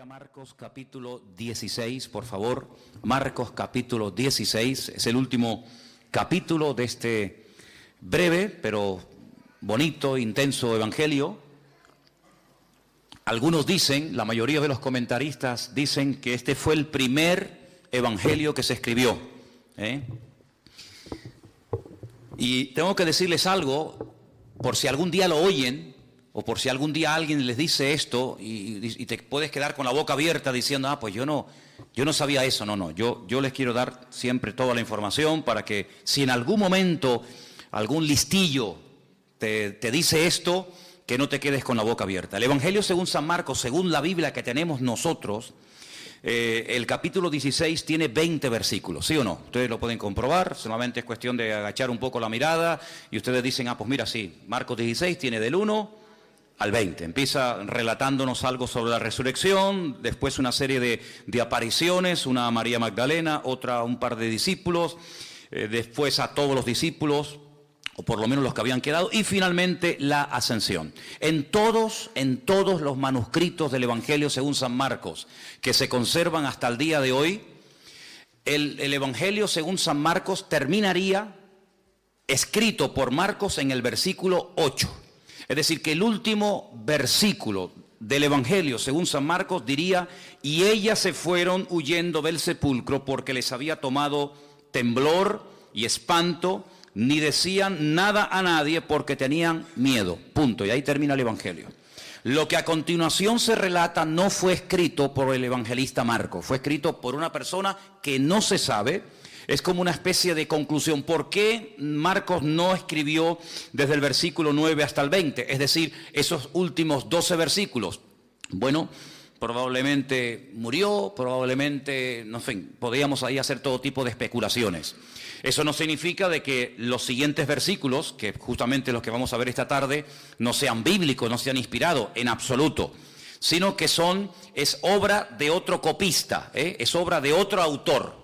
a Marcos capítulo 16, por favor. Marcos capítulo 16, es el último capítulo de este breve, pero bonito, intenso evangelio. Algunos dicen, la mayoría de los comentaristas dicen que este fue el primer evangelio que se escribió. Y tengo que decirles algo, por si algún día lo oyen, o por si algún día alguien les dice esto y te puedes quedar con la boca abierta diciendo, pues yo no sabía eso. No, yo les quiero dar siempre toda la información para que si en algún momento algún listillo te dice esto, que no te quedes con la boca abierta. El Evangelio según San Marcos, según la Biblia que tenemos nosotros, el capítulo 16 tiene 20 versículos, ¿sí o no? Ustedes lo pueden comprobar, solamente es cuestión de agachar un poco la mirada y ustedes dicen, pues mira, sí, Marcos 16 tiene del 1 al 20. Empieza relatándonos algo sobre la resurrección, después una serie de apariciones, una a María Magdalena, otra a un par de discípulos, después a todos los discípulos, o por lo menos los que habían quedado, y finalmente la ascensión. En todos los manuscritos del Evangelio según San Marcos, que se conservan hasta el día de hoy, el Evangelio según San Marcos terminaría escrito por Marcos en el versículo 8. Es decir, que el último versículo del Evangelio según San Marcos diría, y ellas se fueron huyendo del sepulcro porque les había tomado temblor y espanto, ni decían nada a nadie porque tenían miedo. Punto. Y ahí termina el Evangelio. Lo que a continuación se relata no fue escrito por el evangelista Marcos, fue escrito por una persona que no se sabe. Es como una especie de conclusión. ¿Por qué Marcos no escribió desde el versículo 9 hasta el 20? Es decir, esos últimos 12 versículos. Bueno, probablemente murió, probablemente, no sé, podríamos ahí hacer todo tipo de especulaciones. Eso no significa de que los siguientes versículos, que justamente los que vamos a ver esta tarde, no sean bíblicos, no sean inspirados, en absoluto. Sino que es obra de otro copista, es obra de otro autor.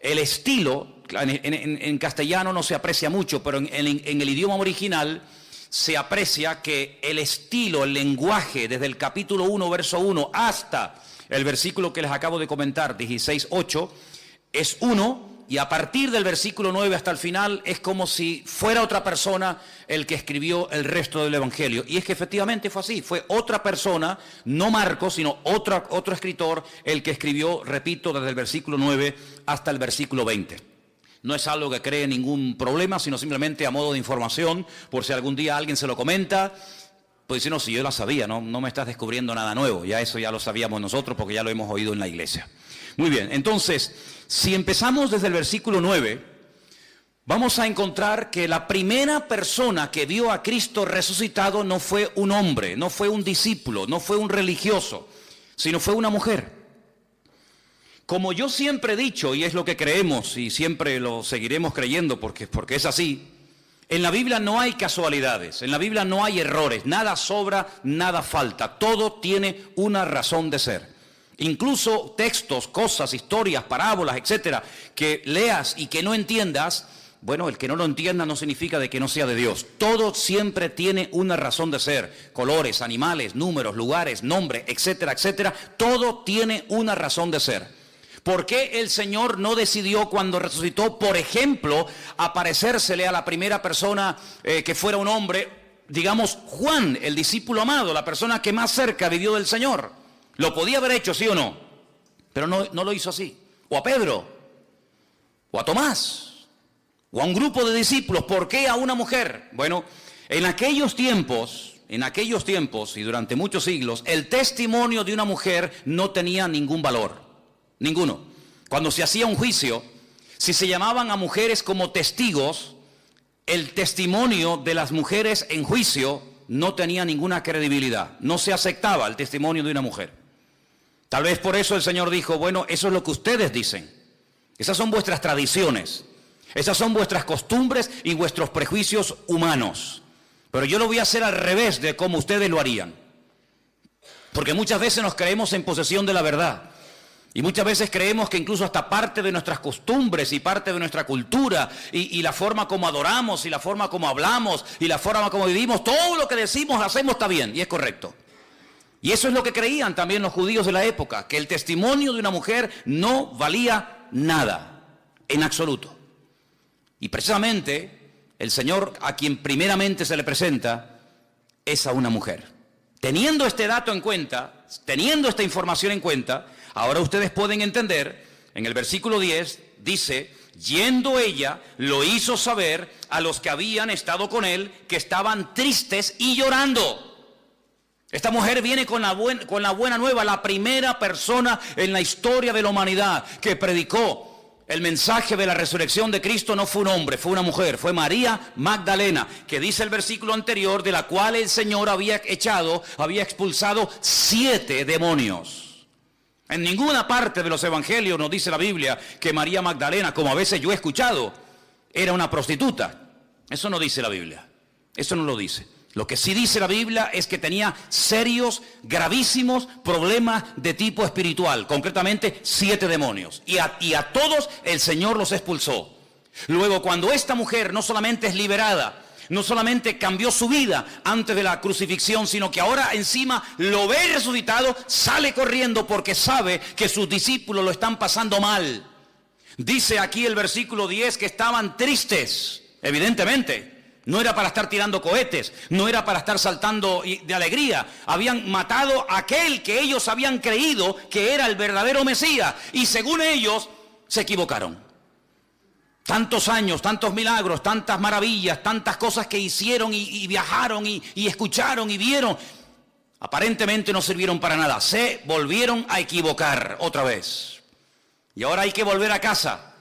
El estilo, en castellano no se aprecia mucho, pero en el idioma original se aprecia que el estilo, el lenguaje, desde el capítulo 1, verso 1, hasta el versículo que les acabo de comentar, 16:8, es uno, y a partir del versículo 9 hasta el final es como si fuera otra persona el que escribió el resto del Evangelio. Y es que efectivamente fue así, fue otra persona, no Marcos, sino otro escritor el que escribió, repito, desde el versículo 9 hasta el versículo 20. No es algo que cree ningún problema, sino simplemente a modo de información, por si algún día alguien se lo comenta, pues dice, no, si yo la sabía, no me estás descubriendo nada nuevo, ya eso ya lo sabíamos nosotros porque ya lo hemos oído en la iglesia. Muy bien, entonces, si empezamos desde el versículo 9, vamos a encontrar que la primera persona que vio a Cristo resucitado no fue un hombre, no fue un discípulo, no fue un religioso, sino fue una mujer. Como yo siempre he dicho, y es lo que creemos y siempre lo seguiremos creyendo porque es así, en la Biblia no hay casualidades, en la Biblia no hay errores, nada sobra, nada falta, todo tiene una razón de ser. Incluso textos, cosas, historias, parábolas, etcétera, que leas y que no entiendas, bueno, el que no lo entienda no significa de que no sea de Dios. Todo siempre tiene una razón de ser. Colores, animales, números, lugares, nombres, etcétera, etcétera. Todo tiene una razón de ser. ¿Por qué el Señor no decidió cuando resucitó, por ejemplo, aparecérsele a la primera persona que fuera un hombre, digamos Juan, el discípulo amado, la persona que más cerca vivió del Señor? Lo podía haber hecho, ¿sí o no? Pero no lo hizo así. O a Pedro, o a Tomás, o a un grupo de discípulos. ¿Por qué a una mujer? Bueno, en aquellos tiempos y durante muchos siglos, el testimonio de una mujer no tenía ningún valor. Ninguno. Cuando se hacía un juicio, si se llamaban a mujeres como testigos, el testimonio de las mujeres en juicio no tenía ninguna credibilidad. No se aceptaba el testimonio de una mujer. Tal vez por eso el Señor dijo, bueno, eso es lo que ustedes dicen. Esas son vuestras tradiciones. Esas son vuestras costumbres y vuestros prejuicios humanos. Pero yo lo voy a hacer al revés de como ustedes lo harían. Porque muchas veces nos creemos en posesión de la verdad. Y muchas veces creemos que incluso hasta parte de nuestras costumbres y parte de nuestra cultura y la forma como adoramos y la forma como hablamos y la forma como vivimos, todo lo que decimos, hacemos está bien y es correcto. Y eso es lo que creían también los judíos de la época, que el testimonio de una mujer no valía nada, en absoluto. Y precisamente el Señor a quien primeramente se le presenta es a una mujer. Teniendo este dato en cuenta, teniendo esta información en cuenta, ahora ustedes pueden entender, en el versículo 10 dice, yendo ella, lo hizo saber a los que habían estado con él, que estaban tristes y llorando. Esta mujer viene con la buena nueva, la primera persona en la historia de la humanidad que predicó el mensaje de la resurrección de Cristo. No fue un hombre, fue una mujer, fue María Magdalena, que dice el versículo anterior, de la cual el Señor había expulsado 7 demonios. En ninguna parte de los evangelios nos dice la Biblia que María Magdalena, como a veces yo he escuchado, era una prostituta. Eso no dice la Biblia, eso no lo dice. Lo que sí dice la Biblia es que tenía serios, gravísimos problemas de tipo espiritual, concretamente 7 demonios. Y a todos el Señor los expulsó. Luego, cuando esta mujer no solamente es liberada, no solamente cambió su vida antes de la crucifixión, sino que ahora encima lo ve resucitado, sale corriendo porque sabe que sus discípulos lo están pasando mal. Dice aquí el versículo 10 que estaban tristes, evidentemente. No era para estar tirando cohetes, no era para estar saltando de alegría. Habían matado a aquel que ellos habían creído que era el verdadero Mesías. Y según ellos, se equivocaron. Tantos años, tantos milagros, tantas maravillas, tantas cosas que hicieron y viajaron y escucharon y vieron, aparentemente no sirvieron para nada. Se volvieron a equivocar otra vez. Y ahora hay que volver a casa.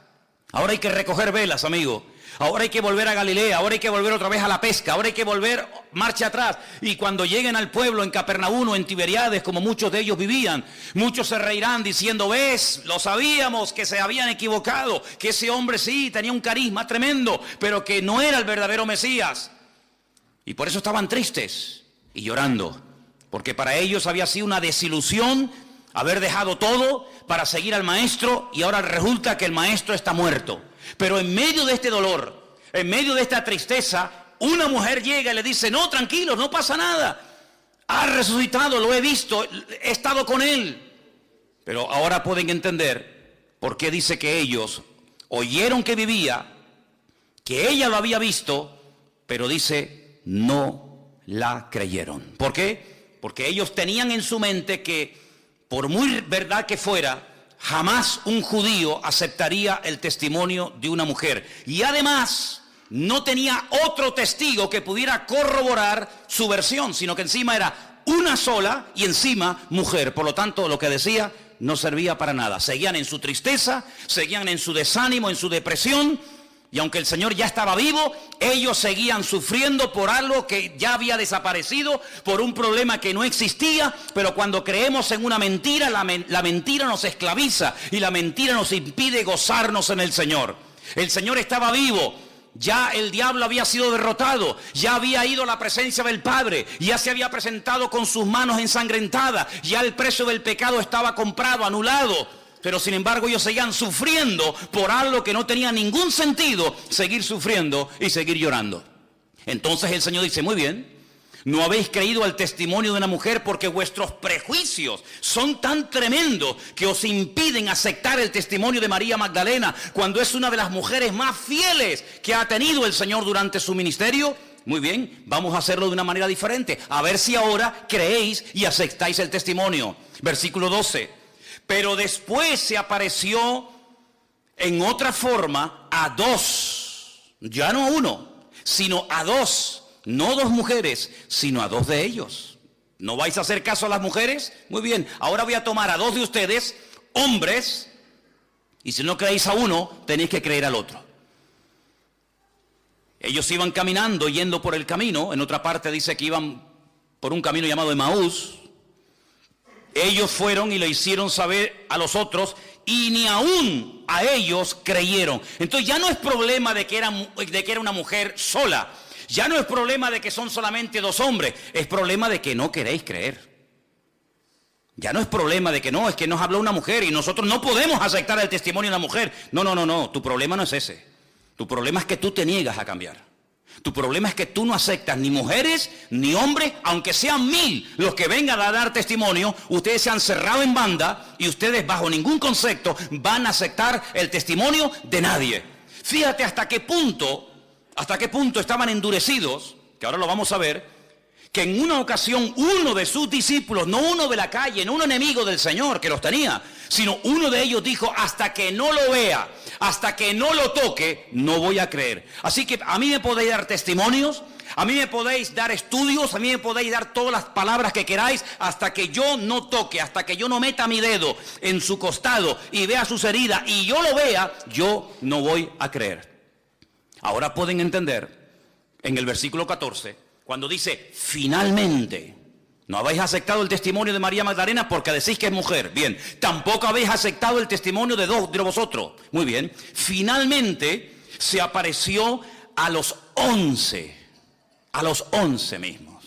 Ahora hay que recoger velas, amigo. Ahora hay que volver a Galilea, ahora hay que volver otra vez a la pesca, ahora hay que volver marcha atrás. Y cuando lleguen al pueblo en Capernaum o en Tiberiades, como muchos de ellos vivían, muchos se reirán diciendo, ves, lo sabíamos que se habían equivocado, que ese hombre sí tenía un carisma tremendo, pero que no era el verdadero Mesías. Y por eso estaban tristes y llorando, porque para ellos había sido una desilusión haber dejado todo para seguir al maestro y ahora resulta que el maestro está muerto. Pero en medio de este dolor, en medio de esta tristeza, una mujer llega y le dice, no, tranquilos, no pasa nada. Ha resucitado, lo he visto, he estado con él. Pero ahora pueden entender por qué dice que ellos oyeron que vivía, que ella lo había visto, pero dice, no la creyeron. ¿Por qué? Porque ellos tenían en su mente que, por muy verdad que fuera, jamás un judío aceptaría el testimonio de una mujer. Y además, no tenía otro testigo que pudiera corroborar su versión, sino que encima era una sola y encima mujer. Por lo tanto, lo que decía no servía para nada. Seguían en su tristeza, seguían en su desánimo, en su depresión. Y aunque el Señor ya estaba vivo, ellos seguían sufriendo por algo que ya había desaparecido, por un problema que no existía. Pero cuando creemos en una mentira, la mentira nos esclaviza y la mentira nos impide gozarnos en el Señor. El Señor estaba vivo, ya el diablo había sido derrotado, ya había ido a la presencia del Padre, ya se había presentado con sus manos ensangrentadas, ya el precio del pecado estaba comprado, anulado. Pero sin embargo ellos seguían sufriendo por algo que no tenía ningún sentido, seguir sufriendo y seguir llorando. Entonces el Señor dice, muy bien, no habéis creído al testimonio de una mujer porque vuestros prejuicios son tan tremendos que os impiden aceptar el testimonio de María Magdalena cuando es una de las mujeres más fieles que ha tenido el Señor durante su ministerio. Muy bien, vamos a hacerlo de una manera diferente, a ver si ahora creéis y aceptáis el testimonio. Versículo 12. Pero después se apareció en otra forma a 2, ya no a 1, sino a 2, no 2 mujeres, sino a 2 de ellos. ¿No vais a hacer caso a las mujeres? Muy bien, ahora voy a tomar a 2 de ustedes, hombres, y si no creéis a uno, tenéis que creer al otro. Ellos iban caminando, yendo por el camino, en otra parte dice que iban por un camino llamado Emaús. Ellos fueron y le hicieron saber a los otros y ni aún a ellos creyeron. Entonces ya no es problema de que era una mujer sola. Ya no es problema de que son solamente 2 hombres. Es problema de que no queréis creer. Ya no es problema de que no, es que nos habló una mujer y nosotros no podemos aceptar el testimonio de una mujer. No. Tu problema no es ese. Tu problema es que tú te niegas a cambiar. Tu problema es que tú no aceptas ni mujeres ni hombres, aunque sean 1000 los que vengan a dar testimonio. Ustedes se han cerrado en banda y ustedes bajo ningún concepto van a aceptar el testimonio de nadie. Fíjate hasta qué punto estaban endurecidos, que ahora lo vamos a ver, que en una ocasión uno de sus discípulos, no uno de la calle, no un enemigo del Señor que los tenía, sino uno de ellos dijo: hasta que no lo vea, hasta que no lo toque, no voy a creer. Así que a mí me podéis dar testimonios, a mí me podéis dar estudios, a mí me podéis dar todas las palabras que queráis, hasta que yo no toque, hasta que yo no meta mi dedo en su costado y vea sus heridas y yo lo vea, yo no voy a creer. Ahora pueden entender en el versículo 14, cuando dice finalmente. No habéis aceptado el testimonio de María Magdalena porque decís que es mujer. Bien. Tampoco habéis aceptado el testimonio de 2 de vosotros. Muy bien. Finalmente se apareció a los 11. A los 11 mismos.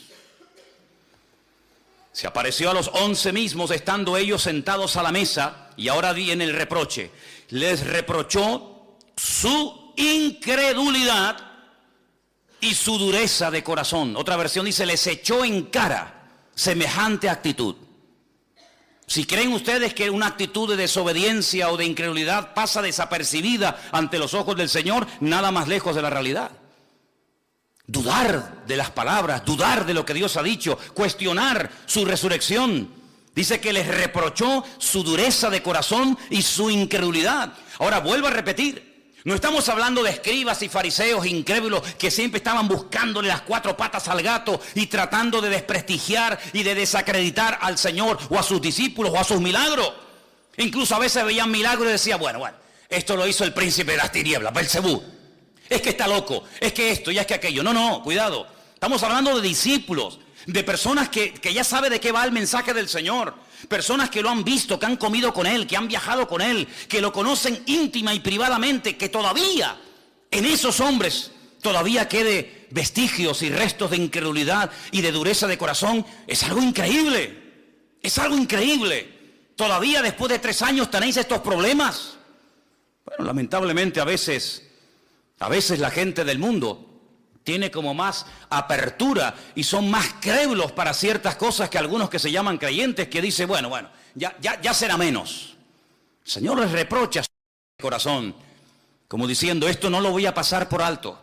Se apareció a los 11 mismos estando ellos sentados a la mesa. Y ahora viene el reproche. Les reprochó su incredulidad y su dureza de corazón. Otra versión dice: les echó en cara semejante actitud. Si creen ustedes que una actitud de desobediencia o de incredulidad pasa desapercibida ante los ojos del Señor, nada más lejos de la realidad. Dudar de las palabras, dudar de lo que Dios ha dicho, cuestionar su resurrección. Dice que les reprochó su dureza de corazón y su incredulidad. Ahora vuelvo a repetir. No estamos hablando de escribas y fariseos incrédulos que siempre estaban buscándole las 4 patas al gato y tratando de desprestigiar y de desacreditar al Señor o a sus discípulos o a sus milagros. Incluso a veces veían milagros y decían: bueno, esto lo hizo el príncipe de las tinieblas, Belcebú. Es que está loco, es que esto y es que aquello. No, cuidado. Estamos hablando de discípulos, de personas que ya saben de qué va el mensaje del Señor. Personas que lo han visto, que han comido con Él, que han viajado con Él, que lo conocen íntima y privadamente, que todavía en esos hombres todavía quede vestigios y restos de incredulidad y de dureza de corazón. Es algo increíble, es algo increíble. Todavía después de 3 años tenéis estos problemas. Bueno, lamentablemente a veces la gente del mundo tiene como más apertura y son más crédulos para ciertas cosas que algunos que se llaman creyentes, que dicen: bueno, ya será menos. El Señor les reprocha su corazón, como diciendo: esto no lo voy a pasar por alto.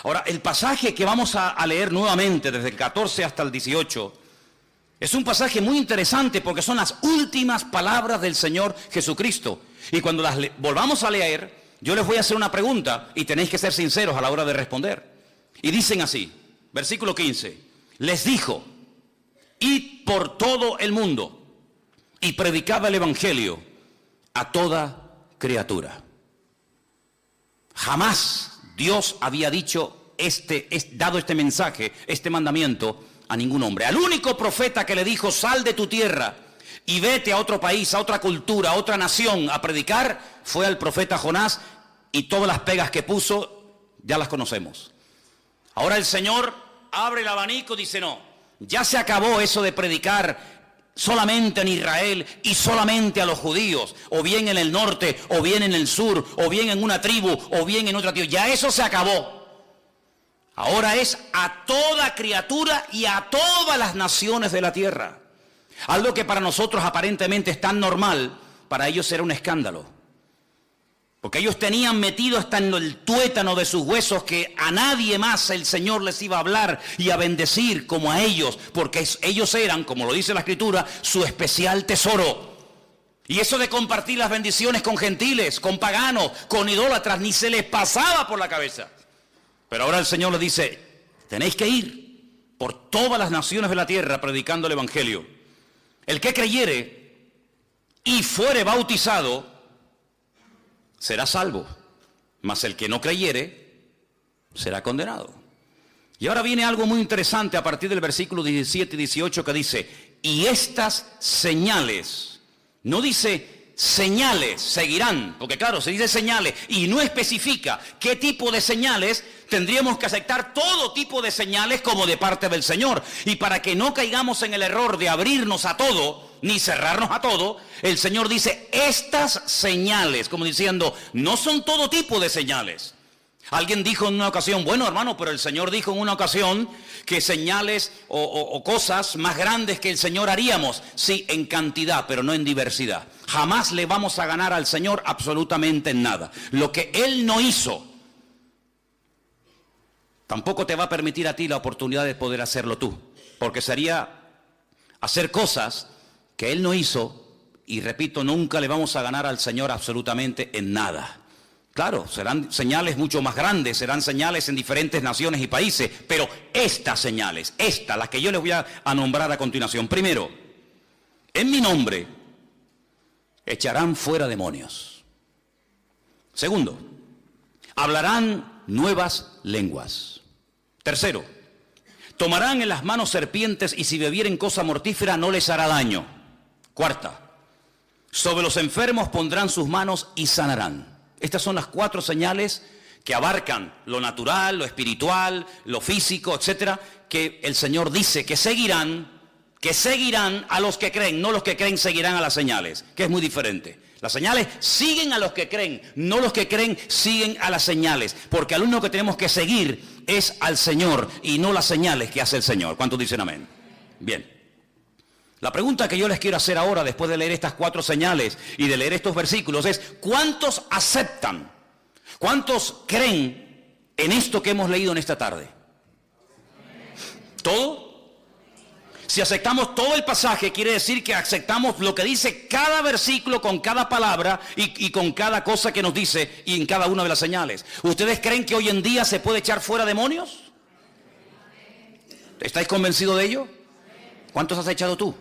Ahora, el pasaje que vamos a leer nuevamente desde el 14 hasta el 18 es un pasaje muy interesante porque son las últimas palabras del Señor Jesucristo. Y cuando las volvamos a leer, yo les voy a hacer una pregunta y tenéis que ser sinceros a la hora de responder. Y dicen así, versículo 15, les dijo: id por todo el mundo y predicad el evangelio a toda criatura. Jamás Dios había dicho dado este mensaje, este mandamiento a ningún hombre. Al único profeta que le dijo: sal de tu tierra y vete a otro país, a otra cultura, a otra nación a predicar, fue al profeta Jonás, y todas las pegas que puso ya las conocemos. Ahora el Señor abre el abanico, dice: no, ya se acabó eso de predicar solamente en Israel y solamente a los judíos, o bien en el norte, o bien en el sur, o bien en una tribu, o bien en otra tribu. Ya eso se acabó. Ahora es a toda criatura y a todas las naciones de la tierra. Algo que para nosotros aparentemente es tan normal, para ellos era un escándalo. Porque ellos tenían metido hasta en el tuétano de sus huesos que a nadie más el Señor les iba a hablar y a bendecir como a ellos, porque ellos eran, como lo dice la Escritura, su especial tesoro. Y eso de compartir las bendiciones con gentiles, con paganos, con idólatras, ni se les pasaba por la cabeza. Pero ahora el Señor les dice: tenéis que ir por todas las naciones de la tierra predicando el evangelio. El que creyere y fuere bautizado será salvo, mas el que no creyere será condenado. Y ahora viene algo muy interesante a partir del versículo 17 y 18 que dice: y estas señales, no dice señales seguirán, porque claro, se dice señales y no especifica qué tipo de señales. Tendríamos que aceptar todo tipo de señales como de parte del Señor. Y para que no caigamos en el error de abrirnos a todo, ni cerrarnos a todo, el Señor dice estas señales, como diciendo, no son todo tipo de señales. Alguien dijo en una ocasión, bueno hermano, pero el Señor dijo en una ocasión que señales o cosas más grandes que el Señor haríamos. Sí, en cantidad, pero no en diversidad. Jamás le vamos a ganar al Señor absolutamente en nada. Lo que Él no hizo, tampoco te va a permitir a ti la oportunidad de poder hacerlo tú. Porque sería hacer cosas que Él no hizo, y repito, nunca le vamos a ganar al Señor absolutamente en nada. Claro, serán señales mucho más grandes, serán señales en diferentes naciones y países, pero estas señales, las que yo les voy a nombrar a continuación. Primero, en mi nombre echarán fuera demonios. Segundo, hablarán nuevas lenguas. Tercero, tomarán en las manos serpientes y si bebieren cosa mortífera no les hará daño. Cuarta, sobre los enfermos pondrán sus manos y sanarán. Estas son las 4 señales que abarcan lo natural, lo espiritual, lo físico, etcétera, que el Señor dice que seguirán a los que creen, no los que creen seguirán a las señales, que es muy diferente. Las señales siguen a los que creen, no los que creen siguen a las señales, porque al único que tenemos que seguir es al Señor y no las señales que hace el Señor. ¿Cuántos dicen amén? Bien. La pregunta que yo les quiero hacer ahora, después de leer estas 4 señales y de leer estos versículos, es ¿cuántos aceptan? ¿Cuántos creen en esto que hemos leído en esta tarde? ¿Todo? Si aceptamos todo el pasaje, quiere decir que aceptamos lo que dice cada versículo con cada palabra y con cada cosa que nos dice y en cada una de las señales. ¿Ustedes creen que hoy en día se puede echar fuera demonios? ¿Estáis convencidos de ello? ¿Cuántos has echado tú?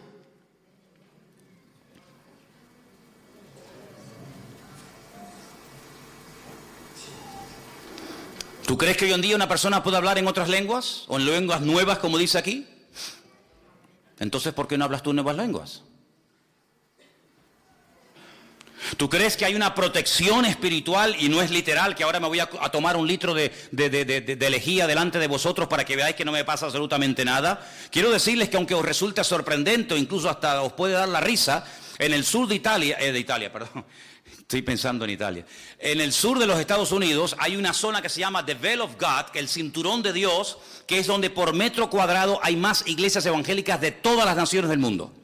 ¿Tú crees que hoy en día una persona puede hablar en otras lenguas? ¿O en lenguas nuevas, como dice aquí? Entonces, ¿por qué no hablas tú nuevas lenguas? ¿Tú crees que hay una protección espiritual y no es literal, que ahora me voy a tomar un litro de lejía delante de vosotros para que veáis que no me pasa absolutamente nada? Quiero decirles que aunque os resulte sorprendente o incluso hasta os puede dar la risa, en el sur de Italia, estoy pensando en Italia. En el sur de los Estados Unidos hay una zona que se llama The Veil of God, que es el cinturón de Dios, que es donde por metro cuadrado hay más iglesias evangélicas de todas las naciones del mundo.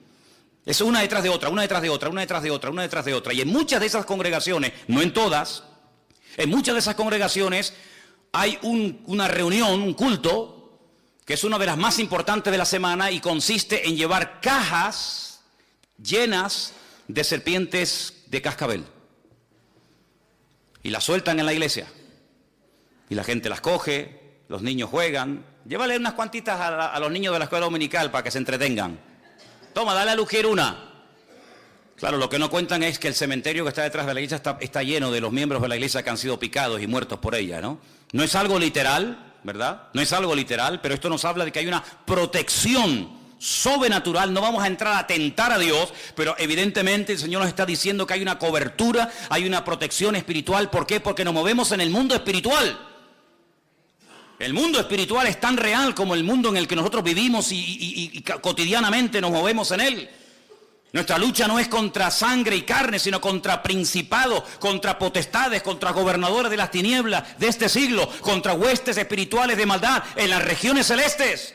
Es una detrás de otra, una detrás de otra, una detrás de otra, una detrás de otra. Y en muchas de esas congregaciones, no en todas, en muchas de esas congregaciones hay una reunión, un culto, que es una de las más importantes de la semana y consiste en llevar cajas llenas de serpientes de cascabel. Y las sueltan en la iglesia. Y la gente las coge, los niños juegan. Llévale unas cuantitas a los niños de la escuela dominical para que se entretengan. Toma, dale a Lugier una. Claro, lo que no cuentan es que el cementerio que está detrás de la iglesia está lleno de los miembros de la iglesia que han sido picados y muertos por ella, ¿no? No es algo literal, ¿verdad? No es algo literal, pero esto nos habla de que hay una protección sobrenatural. No vamos a entrar a tentar a Dios, pero evidentemente el Señor nos está diciendo que hay una cobertura, hay una protección espiritual. ¿Por qué? Porque nos movemos en el mundo espiritual. El mundo espiritual es tan real como el mundo en el que nosotros vivimos y cotidianamente nos movemos en él. Nuestra lucha no es contra sangre y carne, sino contra principados, contra potestades, contra gobernadores de las tinieblas de este siglo, contra huestes espirituales de maldad en las regiones celestes.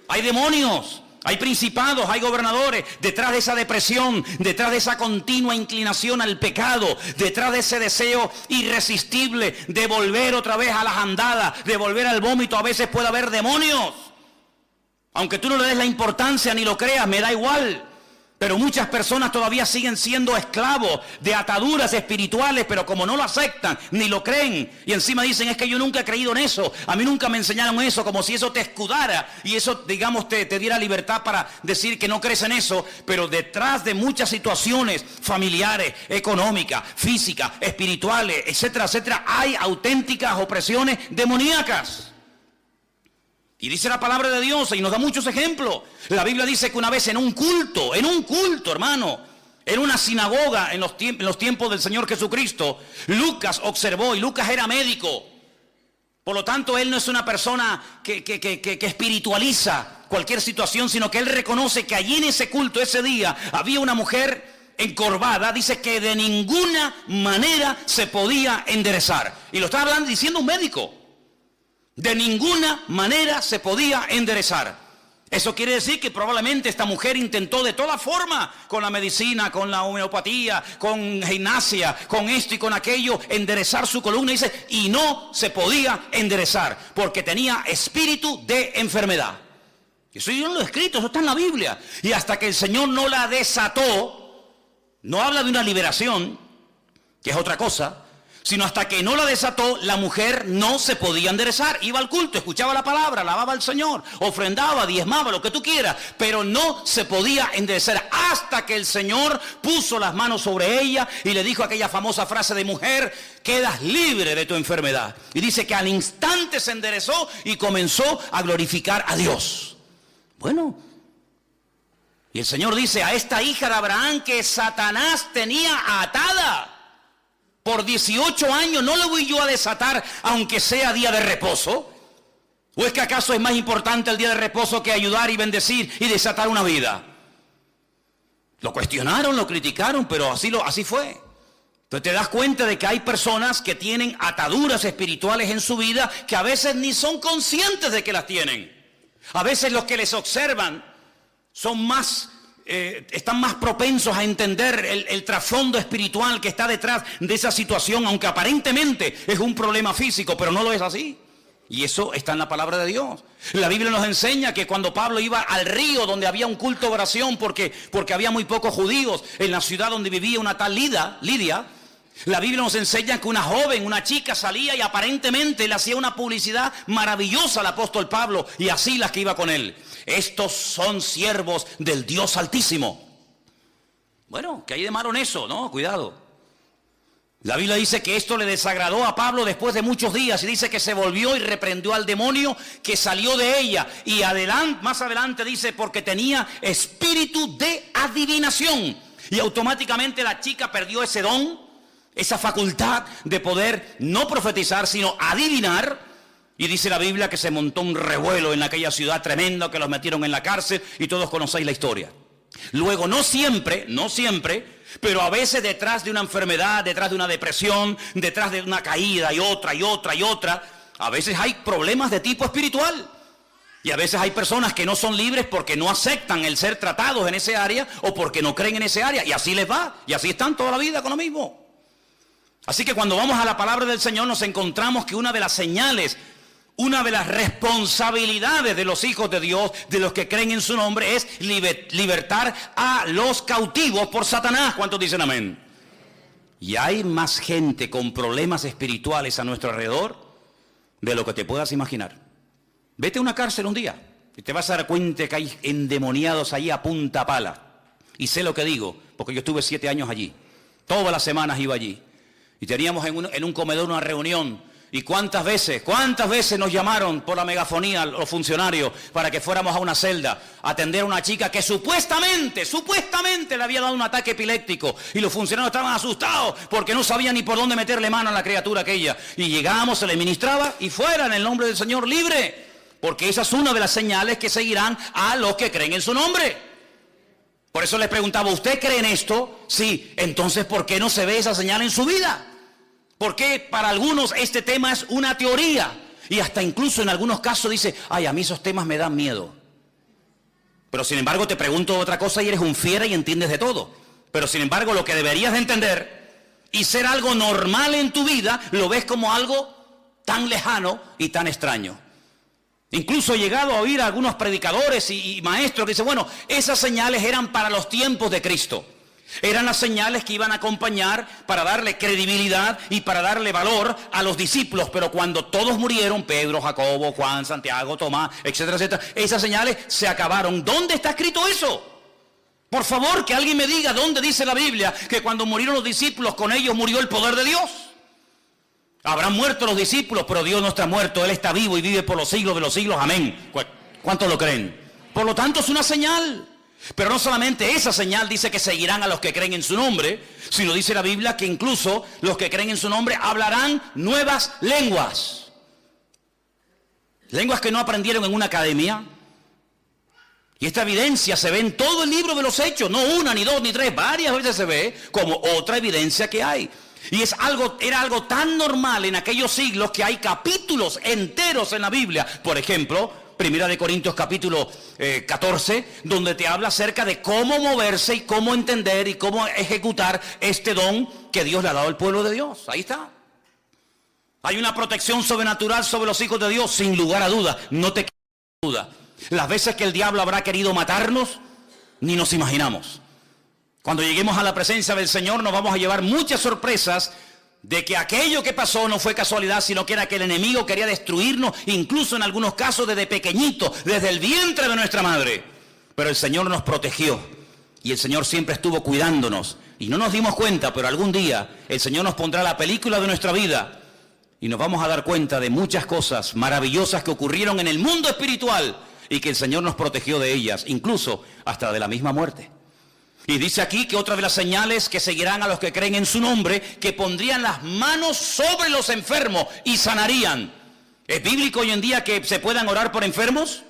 Hay demonios, hay principados, hay gobernadores. Detrás de esa depresión, detrás de esa continua inclinación al pecado, detrás de ese deseo irresistible de volver otra vez a las andadas, de volver al vómito, a veces puede haber demonios. Aunque tú no le des la importancia ni lo creas, me da igual. Pero muchas personas todavía siguen siendo esclavos de ataduras espirituales, pero como no lo aceptan ni lo creen, y encima dicen, es que yo nunca he creído en eso, a mí nunca me enseñaron eso, como si eso te escudara y eso, digamos, te diera libertad para decir que no crees en eso. Pero detrás de muchas situaciones familiares, económicas, físicas, espirituales, etcétera, etcétera, hay auténticas opresiones demoníacas. Y dice la palabra de Dios, y nos da muchos ejemplos. La Biblia dice que una vez en un culto, hermano, en una sinagoga, en los tiempos del Señor Jesucristo, Lucas observó, y Lucas era médico. Por lo tanto, él no es una persona que espiritualiza cualquier situación, sino que él reconoce que allí en ese culto, ese día, había una mujer encorvada, dice que de ninguna manera se podía enderezar. Y lo está hablando diciendo un médico. De ninguna manera se podía enderezar. Eso quiere decir que probablemente esta mujer intentó de toda forma, con la medicina, con la homeopatía, con gimnasia, con esto y con aquello, enderezar su columna, dice, y no se podía enderezar, porque tenía espíritu de enfermedad. Eso yo no lo he escrito, eso está en la Biblia. Y hasta que el Señor no la desató, no habla de una liberación, que es otra cosa, sino hasta que no la desató, la mujer no se podía enderezar. Iba al culto, escuchaba la palabra, alababa al Señor, ofrendaba, diezmaba, lo que tú quieras, pero no se podía enderezar hasta que el Señor puso las manos sobre ella y le dijo aquella famosa frase de: mujer, quedas libre de tu enfermedad. Y dice que al instante se enderezó y comenzó a glorificar a Dios. Bueno, y el Señor dice: a esta hija de Abraham que Satanás tenía atada por 18 años, ¿no le voy yo a desatar aunque sea día de reposo? ¿O es que acaso es más importante el día de reposo que ayudar y bendecir y desatar una vida? Lo cuestionaron, lo criticaron, pero así fue. Entonces te das cuenta de que hay personas que tienen ataduras espirituales en su vida que a veces ni son conscientes de que las tienen. A veces los que les observan son están más propensos a entender el trasfondo espiritual que está detrás de esa situación, aunque aparentemente es un problema físico, pero no lo es así. Y eso está en la palabra de Dios. La Biblia nos enseña que cuando Pablo iba al río donde había un culto de oración, porque había muy pocos judíos en la ciudad donde vivía una tal Lidia, la Biblia nos enseña que una joven, una chica salía y aparentemente le hacía una publicidad maravillosa al apóstol Pablo y a Silas que iba con él. Estos son siervos del Dios Altísimo. Bueno, ¿qué hay de malo en eso? No, cuidado. La Biblia dice que esto le desagradó a Pablo después de muchos días y dice que se volvió y reprendió al demonio que salió de ella. Y más adelante dice porque tenía espíritu de adivinación. Y automáticamente la chica perdió ese don, esa facultad de poder no profetizar, sino adivinar. Y dice la Biblia que se montó un revuelo en aquella ciudad tremendo, que los metieron en la cárcel y todos conocéis la historia. Luego, no siempre, pero a veces detrás de una enfermedad, detrás de una depresión, detrás de una caída y otra, a veces hay problemas de tipo espiritual. Y a veces hay personas que no son libres porque no aceptan el ser tratados en ese área o porque no creen en ese área. Y así les va, y así están toda la vida con lo mismo. Así que cuando vamos a la palabra del Señor nos encontramos que una de las señales, una de las responsabilidades de los hijos de Dios, de los que creen en su nombre, es libertar a los cautivos por Satanás. ¿Cuántos dicen amén? Y hay más gente con problemas espirituales a nuestro alrededor de lo que te puedas imaginar. Vete a una cárcel un día y te vas a dar cuenta que hay endemoniados allí a punta pala. Y sé lo que digo, porque yo estuve 7 años allí. Todas las semanas iba allí. Y teníamos en un comedor una reunión. ¿Y cuántas veces nos llamaron por la megafonía los funcionarios para que fuéramos a una celda a atender a una chica que supuestamente le había dado un ataque epiléptico? Y los funcionarios estaban asustados porque no sabían ni por dónde meterle mano a la criatura aquella. Y llegamos, se le ministraba y fuera en el nombre del Señor libre. Porque esa es una de las señales que seguirán a los que creen en su nombre. Por eso les preguntaba, ¿usted cree en esto? Sí. Entonces, ¿por qué no se ve esa señal en su vida? Porque para algunos este tema es una teoría y hasta incluso en algunos casos dice, ay, a mí esos temas me dan miedo. Pero sin embargo te pregunto otra cosa y eres un fiera y entiendes de todo. Pero sin embargo lo que deberías de entender y ser algo normal en tu vida, lo ves como algo tan lejano y tan extraño. Incluso he llegado a oír a algunos predicadores y maestros que dicen, bueno, esas señales eran para los tiempos de Cristo. Eran las señales que iban a acompañar para darle credibilidad y para darle valor a los discípulos. Pero cuando todos murieron, Pedro, Jacobo, Juan, Santiago, Tomás, etcétera, etcétera, esas señales se acabaron. ¿Dónde está escrito eso? Por favor, que alguien me diga dónde dice la Biblia que cuando murieron los discípulos, con ellos murió el poder de Dios. Habrán muerto los discípulos, pero Dios no está muerto. Él está vivo y vive por los siglos de los siglos. Amén. ¿Cuántos lo creen? Por lo tanto, es una señal. Pero no solamente esa señal dice que seguirán a los que creen en su nombre, sino dice la Biblia que incluso los que creen en su nombre hablarán nuevas lenguas. Lenguas que no aprendieron en una academia. Y esta evidencia se ve en todo el libro de los Hechos, no una, ni dos, ni tres, varias veces se ve como otra evidencia que hay. Y era algo tan normal en aquellos siglos que hay capítulos enteros en la Biblia. Por ejemplo, Primera de Corintios capítulo 14, donde te habla acerca de cómo moverse y cómo entender y cómo ejecutar este don que Dios le ha dado al pueblo de Dios. Ahí está. Hay una protección sobrenatural sobre los hijos de Dios, sin lugar a dudas. No te quedes duda. Las veces que el diablo habrá querido matarnos, ni nos imaginamos. Cuando lleguemos a la presencia del Señor nos vamos a llevar muchas sorpresas de que aquello que pasó no fue casualidad, sino que era que el enemigo quería destruirnos, incluso en algunos casos desde pequeñito, desde el vientre de nuestra madre. Pero el Señor nos protegió y el Señor siempre estuvo cuidándonos. Y no nos dimos cuenta, pero algún día el Señor nos pondrá la película de nuestra vida y nos vamos a dar cuenta de muchas cosas maravillosas que ocurrieron en el mundo espiritual y que el Señor nos protegió de ellas, incluso hasta de la misma muerte. Y dice aquí que otra de las señales que seguirán a los que creen en su nombre, que pondrían las manos sobre los enfermos y sanarían. ¿Es bíblico hoy en día que se puedan orar por enfermos?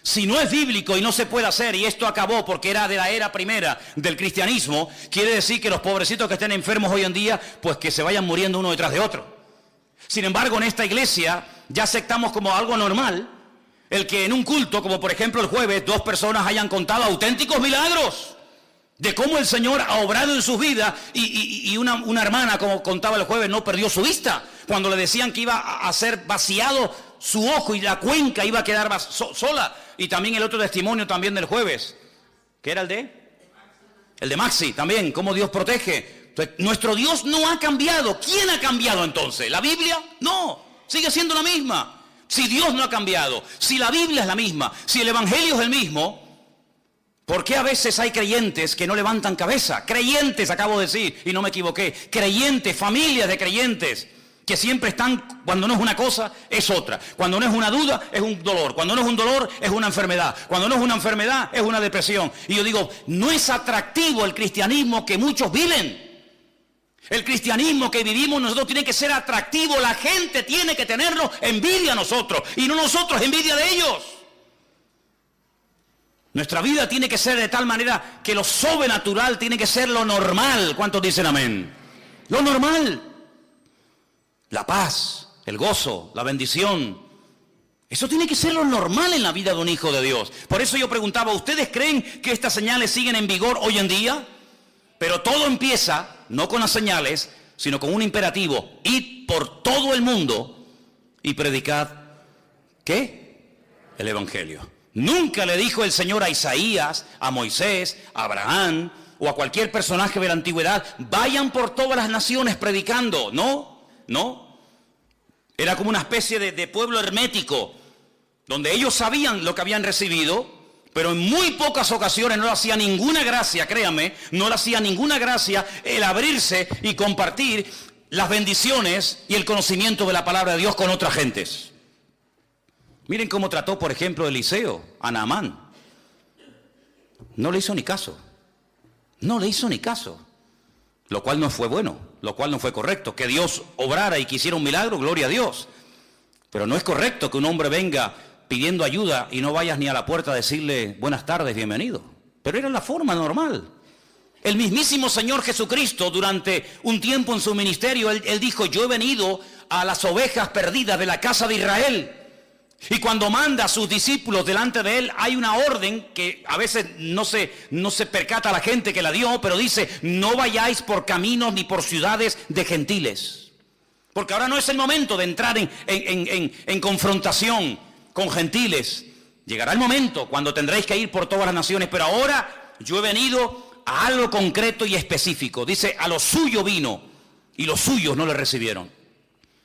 Si no es bíblico y no se puede hacer, y esto acabó porque era de la era primera del cristianismo, quiere decir que los pobrecitos que estén enfermos hoy en día, pues que se vayan muriendo uno detrás de otro. Sin embargo, en esta iglesia ya aceptamos como algo normal el que en un culto, como por ejemplo el jueves, 2 personas hayan contado auténticos milagros de cómo el Señor ha obrado en sus vidas y una hermana, como contaba el jueves, no perdió su vista cuando le decían que iba a ser vaciado su ojo y la cuenca iba a quedar sola. Y también el otro testimonio también del jueves, ¿qué era el de Maxi también, cómo Dios protege. Entonces, nuestro Dios no ha cambiado. ¿Quién ha cambiado entonces? ¿La Biblia? No, sigue siendo la misma. Si Dios no ha cambiado, si la Biblia es la misma, si el Evangelio es el mismo, ¿por qué a veces hay creyentes que no levantan cabeza? Creyentes, acabo de decir, y no me equivoqué. Creyentes, familias de creyentes, que siempre están, cuando no es una cosa, es otra. Cuando no es una duda, es un dolor. Cuando no es un dolor, es una enfermedad. Cuando no es una enfermedad, es una depresión. Y yo digo, no es atractivo el cristianismo que muchos viven. El cristianismo que vivimos nosotros tiene que ser atractivo. La gente tiene que tenernos envidia a nosotros y no nosotros envidia de ellos. Nuestra vida tiene que ser de tal manera que lo sobrenatural tiene que ser lo normal. ¿Cuántos dicen amén? Lo normal. La paz, el gozo, la bendición. Eso tiene que ser lo normal en la vida de un hijo de Dios. Por eso yo preguntaba, ¿ustedes creen que estas señales siguen en vigor hoy en día? Pero todo empieza, no con las señales, sino con un imperativo. Id por todo el mundo y predicad, ¿qué? El Evangelio. Nunca le dijo el Señor a Isaías, a Moisés, a Abraham o a cualquier personaje de la antigüedad, vayan por todas las naciones predicando. No. Era como una especie de pueblo hermético, donde ellos sabían lo que habían recibido, pero en muy pocas ocasiones no le hacía ninguna gracia, créanme, no le hacía ninguna gracia el abrirse y compartir las bendiciones y el conocimiento de la palabra de Dios con otras gentes. Miren cómo trató, por ejemplo, Eliseo a Naamán. No le hizo ni caso. No le hizo ni caso. Lo cual no fue bueno, lo cual no fue correcto. Que Dios obrara y que hiciera un milagro, gloria a Dios. Pero no es correcto que un hombre venga pidiendo ayuda y no vayas ni a la puerta a decirle buenas tardes, bienvenido. Pero era la forma normal. El mismísimo Señor Jesucristo, durante un tiempo en su ministerio, él dijo, yo he venido a las ovejas perdidas de la casa de Israel. Y cuando manda a sus discípulos delante de él, hay una orden que a veces no se percata la gente que la dio, pero dice, no vayáis por caminos ni por ciudades de gentiles. Porque ahora no es el momento de entrar en confrontación con gentiles. Llegará el momento cuando tendréis que ir por todas las naciones, pero ahora yo he venido a algo concreto y específico. Dice, a lo suyo vino y los suyos no le recibieron.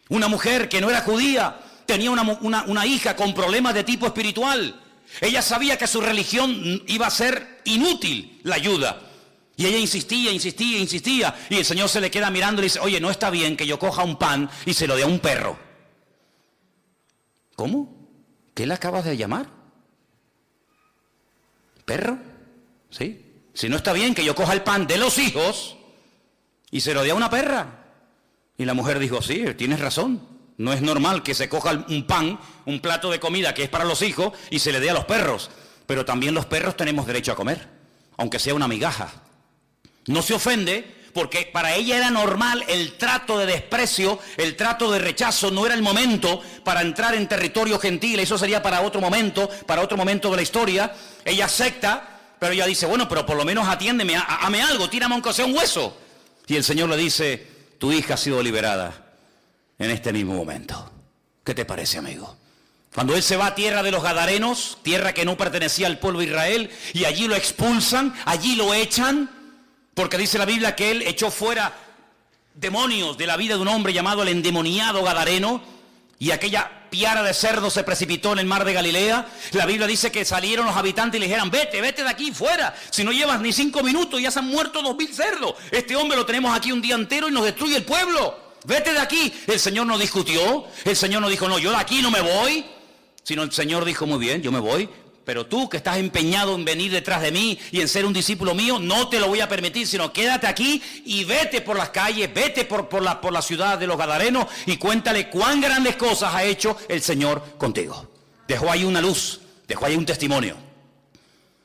Una mujer que no era judía tenía una hija con problemas de tipo espiritual. Ella sabía que su religión iba a ser inútil la ayuda. Y ella insistía. Y el Señor se le queda mirando y le dice, oye, no está bien que yo coja un pan y se lo dé a un perro. ¿Cómo? ¿Qué le acabas de llamar? ¿Perro? ¿Sí? Si no está bien que yo coja el pan de los hijos y se lo dé a una perra. Y la mujer dijo, sí, tienes razón. No es normal que se coja un pan, un plato de comida que es para los hijos y se le dé a los perros. pero también los perros tenemos derecho a comer, aunque sea una migaja. No se ofende porque para ella era normal el trato de desprecio, el trato de rechazo. No era el momento para entrar en territorio gentil, eso sería para otro momento de la historia. Ella acepta, pero ella dice, bueno, pero por lo menos atiéndeme, hame algo, tírame aunque sea un hueso. Y el Señor le dice, tu hija ha sido liberada en este mismo momento. ¿Qué te parece, amigo? Cuando él se va a tierra de los Gadarenos, tierra que no pertenecía al pueblo de Israel, y allí lo expulsan, allí lo echan, porque dice la Biblia que él echó fuera demonios de la vida de un hombre llamado el endemoniado Gadareno, y aquella piara de cerdos se precipitó en el mar de Galilea. La Biblia dice que salieron los habitantes y le dijeron, vete de aquí, fuera, si no llevas ni 5 minutos ya se han muerto 2000 cerdos, este hombre lo tenemos aquí un día entero y nos destruye el pueblo, vete de aquí. El Señor no discutió, el Señor no dijo, no, yo de aquí no me voy, sino el Señor dijo, muy bien, yo me voy, pero tú que estás empeñado en venir detrás de mí y en ser un discípulo mío, no te lo voy a permitir, sino quédate aquí y vete por las calles, vete por la ciudad de los Gadarenos y cuéntale cuán grandes cosas ha hecho el Señor contigo. Dejó ahí una luz, dejó ahí un testimonio.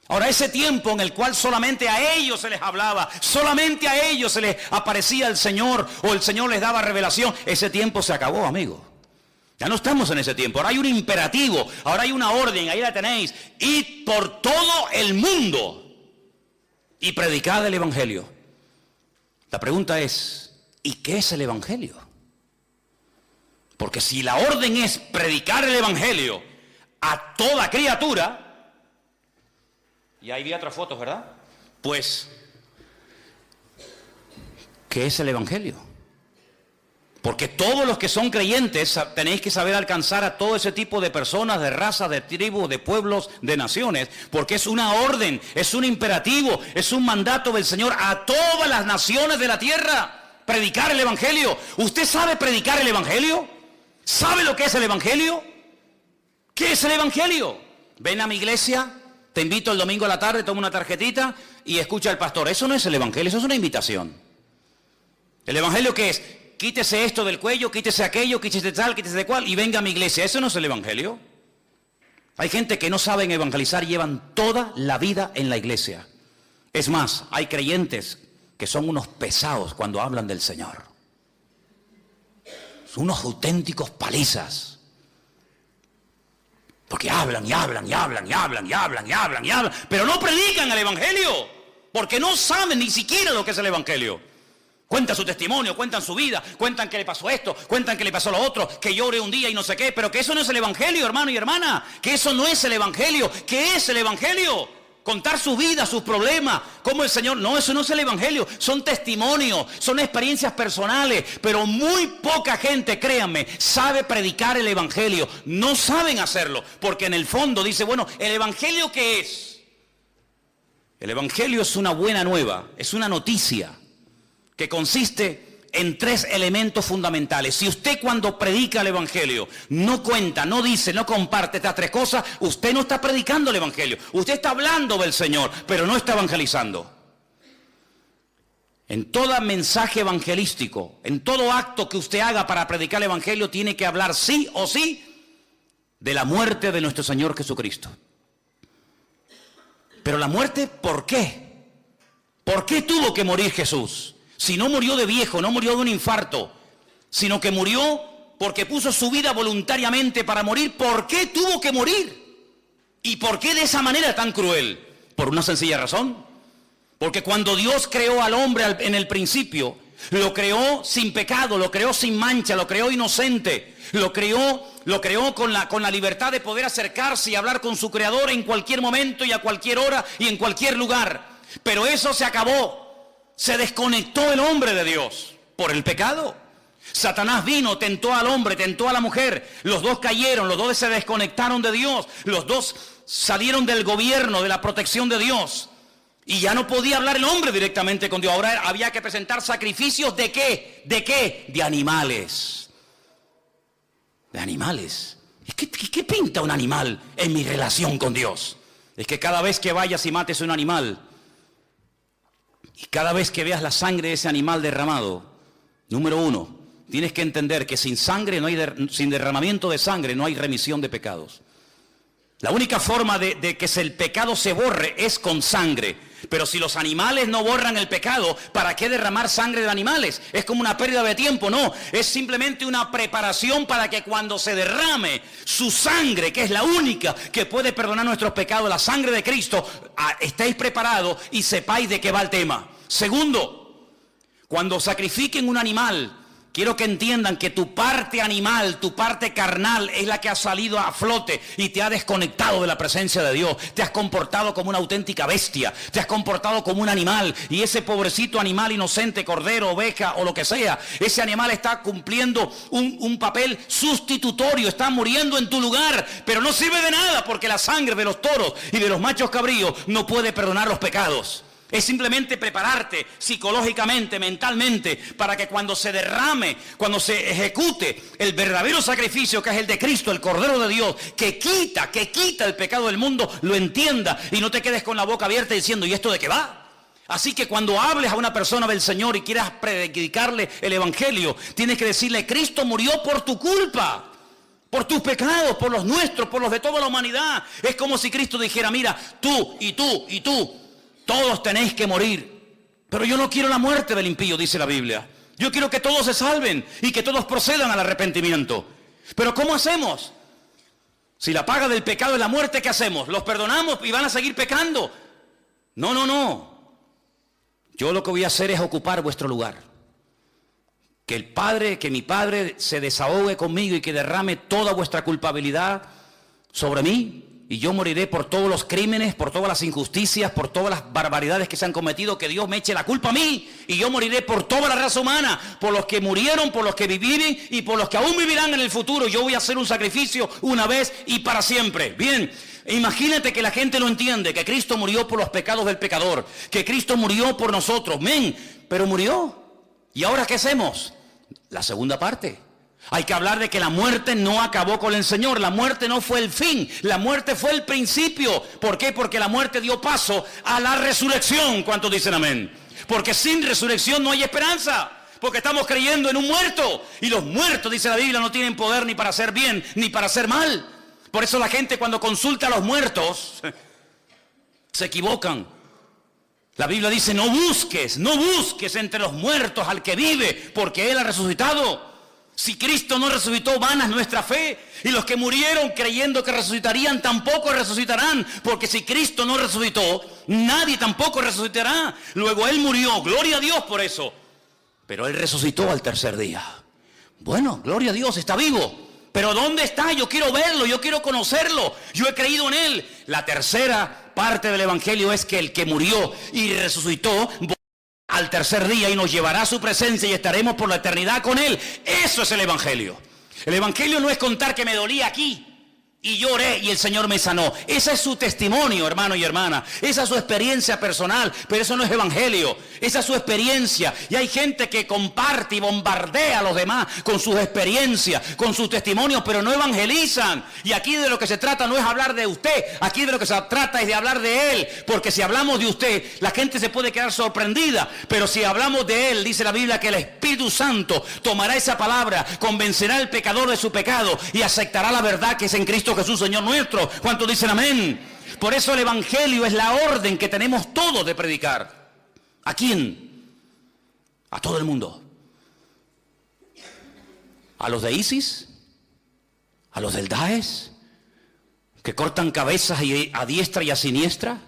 Ahora, ese tiempo en el cual solamente a ellos se les hablaba, solamente a ellos se les aparecía el Señor o el Señor les daba revelación, ese tiempo se acabó, amigo. Ya no estamos en ese tiempo, ahora hay un imperativo, ahora hay una orden, ahí la tenéis, id por todo el mundo y predicad el Evangelio. La pregunta es, ¿y qué es el Evangelio? Porque si la orden es predicar el Evangelio a toda criatura, y ahí vi otras fotos, ¿verdad? Pues, ¿qué es el Evangelio? Porque todos los que son creyentes tenéis que saber alcanzar a todo ese tipo de personas, de razas, de tribus, de pueblos, de naciones, porque es una orden, es un imperativo, es un mandato del Señor a todas las naciones de la tierra, predicar el Evangelio. ¿Usted sabe predicar el Evangelio? ¿Sabe lo que es el Evangelio? ¿Qué es el Evangelio? Ven a mi iglesia, te invito el domingo a la tarde, toma una tarjetita y escucha al pastor. Eso no es el Evangelio, eso es una invitación. ¿El Evangelio qué es? Quítese esto del cuello, quítese aquello, quítese tal, quítese de cual y venga a mi iglesia. Eso no es el Evangelio. Hay gente que no saben evangelizar y llevan toda la vida en la iglesia. Es más, hay creyentes que son unos pesados cuando hablan del Señor. Son unos auténticos palizas. Porque hablan y hablan y hablan y hablan y hablan y hablan y hablan, pero no predican el Evangelio, porque no saben ni siquiera lo que es el Evangelio. Cuentan su testimonio, cuentan su vida, cuentan que le pasó esto, cuentan que le pasó lo otro, que llore un día y no sé qué, pero que eso no es el Evangelio, hermano y hermana, que eso no es el Evangelio. ¿Qué es el Evangelio? Contar su vida, sus problemas, cómo el Señor... No, eso no es el Evangelio, son testimonios, son experiencias personales, pero muy poca gente, créanme, sabe predicar el Evangelio, no saben hacerlo, porque en el fondo dice, bueno, ¿el Evangelio qué es? El Evangelio es una buena nueva, es una noticia que consiste en 3 elementos fundamentales. Si usted cuando predica el Evangelio no cuenta, no dice, no comparte estas 3 cosas, usted no está predicando el Evangelio. Usted está hablando del Señor, pero no está evangelizando. En todo mensaje evangelístico, en todo acto que usted haga para predicar el Evangelio, tiene que hablar sí o sí de la muerte de nuestro Señor Jesucristo. Pero la muerte, ¿por qué? ¿Por qué tuvo que morir Jesús? Si no murió de viejo, no murió de un infarto, sino que murió porque puso su vida voluntariamente para morir. ¿Por qué tuvo que morir? ¿Y por qué de esa manera tan cruel? Por una sencilla razón. Porque cuando Dios creó al hombre en el principio, lo creó sin pecado, lo creó sin mancha, lo creó inocente, lo creó con la libertad de poder acercarse y hablar con su Creador en cualquier momento y a cualquier hora y en cualquier lugar. Pero eso se acabó. Se desconectó el hombre de Dios por el pecado. Satanás vino, tentó al hombre, tentó a la mujer. Los dos cayeron, los dos se desconectaron de Dios. Los dos salieron del gobierno, de la protección de Dios. Y ya no podía hablar el hombre directamente con Dios. Ahora había que presentar sacrificios ¿de qué? ¿De qué? De animales. De animales. ¿Qué pinta un animal en mi relación con Dios? Es que cada vez que vayas y mates un animal, y cada vez que veas la sangre de ese animal derramado, número 1, tienes que entender que sin sangre sin derramamiento de sangre no hay remisión de pecados. La única forma de que el pecado se borre es con sangre. Pero si los animales no borran el pecado, ¿para qué derramar sangre de animales? Es como una pérdida de tiempo, no. Es simplemente una preparación para que cuando se derrame su sangre, que es la única que puede perdonar nuestros pecados, la sangre de Cristo, estéis preparados y sepáis de qué va el tema. Segundo, cuando sacrifiquen un animal, quiero que entiendan que tu parte animal, tu parte carnal es la que ha salido a flote y te ha desconectado de la presencia de Dios. Te has comportado como una auténtica bestia, te has comportado como un animal, y ese pobrecito animal inocente, cordero, oveja o lo que sea, ese animal está cumpliendo un papel sustitutorio, está muriendo en tu lugar, pero no sirve de nada porque la sangre de los toros y de los machos cabríos no puede perdonar los pecados. Es simplemente prepararte psicológicamente, mentalmente, para que cuando se derrame, cuando se ejecute el verdadero sacrificio que es el de Cristo, el Cordero de Dios, que quita el pecado del mundo, lo entienda y no te quedes con la boca abierta diciendo, ¿y esto de qué va? Así que cuando hables a una persona del Señor y quieras predicarle el Evangelio, tienes que decirle, Cristo murió por tu culpa, por tus pecados, por los nuestros, por los de toda la humanidad. Es como si Cristo dijera, mira, tú y tú y tú, todos tenéis que morir, pero yo no quiero la muerte del impío, dice la Biblia. Yo quiero que todos se salven y que todos procedan al arrepentimiento. Pero ¿cómo hacemos? Si la paga del pecado es la muerte, ¿qué hacemos? ¿Los perdonamos y van a seguir pecando? No. Yo lo que voy a hacer es ocupar vuestro lugar. Que mi Padre se desahogue conmigo y que derrame toda vuestra culpabilidad sobre mí. Y yo moriré por todos los crímenes, por todas las injusticias, por todas las barbaridades que se han cometido, que Dios me eche la culpa a mí. Y yo moriré por toda la raza humana, por los que murieron, por los que viven y por los que aún vivirán en el futuro. Yo voy a hacer un sacrificio una vez y para siempre. Bien, imagínate que la gente no entiende que Cristo murió por los pecados del pecador, que Cristo murió por nosotros. Men, pero murió. ¿Y ahora qué hacemos? La segunda parte. Hay que hablar de que la muerte no acabó con el Señor. La muerte no fue el fin, la muerte fue el principio. ¿Por qué? Porque la muerte dio paso a la resurrección. ¿Cuántos dicen amén? Porque sin resurrección no hay esperanza, porque estamos creyendo en un muerto, y los muertos, dice la Biblia, no tienen poder ni para hacer bien ni para hacer mal. Por eso la gente cuando consulta a los muertos se equivocan. La Biblia dice, no busques entre los muertos al que vive, porque Él ha resucitado. Si Cristo no resucitó, vana es nuestra fe. Y los que murieron creyendo que resucitarían tampoco resucitarán, porque si Cristo no resucitó, nadie tampoco resucitará. Luego Él murió, gloria a Dios por eso, pero Él resucitó al tercer día. Bueno, gloria a Dios, está vivo. Pero ¿dónde está? Yo quiero verlo, yo quiero conocerlo. Yo he creído en Él. La tercera parte del Evangelio es que el que murió y resucitó al tercer día y nos llevará a su presencia y estaremos por la eternidad con Él. Eso es el Evangelio. El Evangelio no es contar que me dolía aquí y lloré y el Señor me sanó. Ese es su testimonio, hermano y hermana. Esa es su experiencia personal, pero eso no es evangelio. Esa es su experiencia. Y hay gente que comparte y bombardea a los demás con sus experiencias, con sus testimonios, pero no evangelizan. Y aquí de lo que se trata no es hablar de usted. Aquí de lo que se trata es de hablar de Él. Porque si hablamos de usted, la gente se puede quedar sorprendida. Pero si hablamos de Él, dice la Biblia que el Espíritu Santo tomará esa palabra, convencerá al pecador de su pecado y aceptará la verdad que es en Cristo Jesús, Señor nuestro. ¿Cuántos dicen amén? Por eso el Evangelio es la orden que tenemos todos de predicar. ¿A quién? A todo el mundo. A los de ISIS, a los del Daesh, que cortan cabezas a diestra y a siniestra,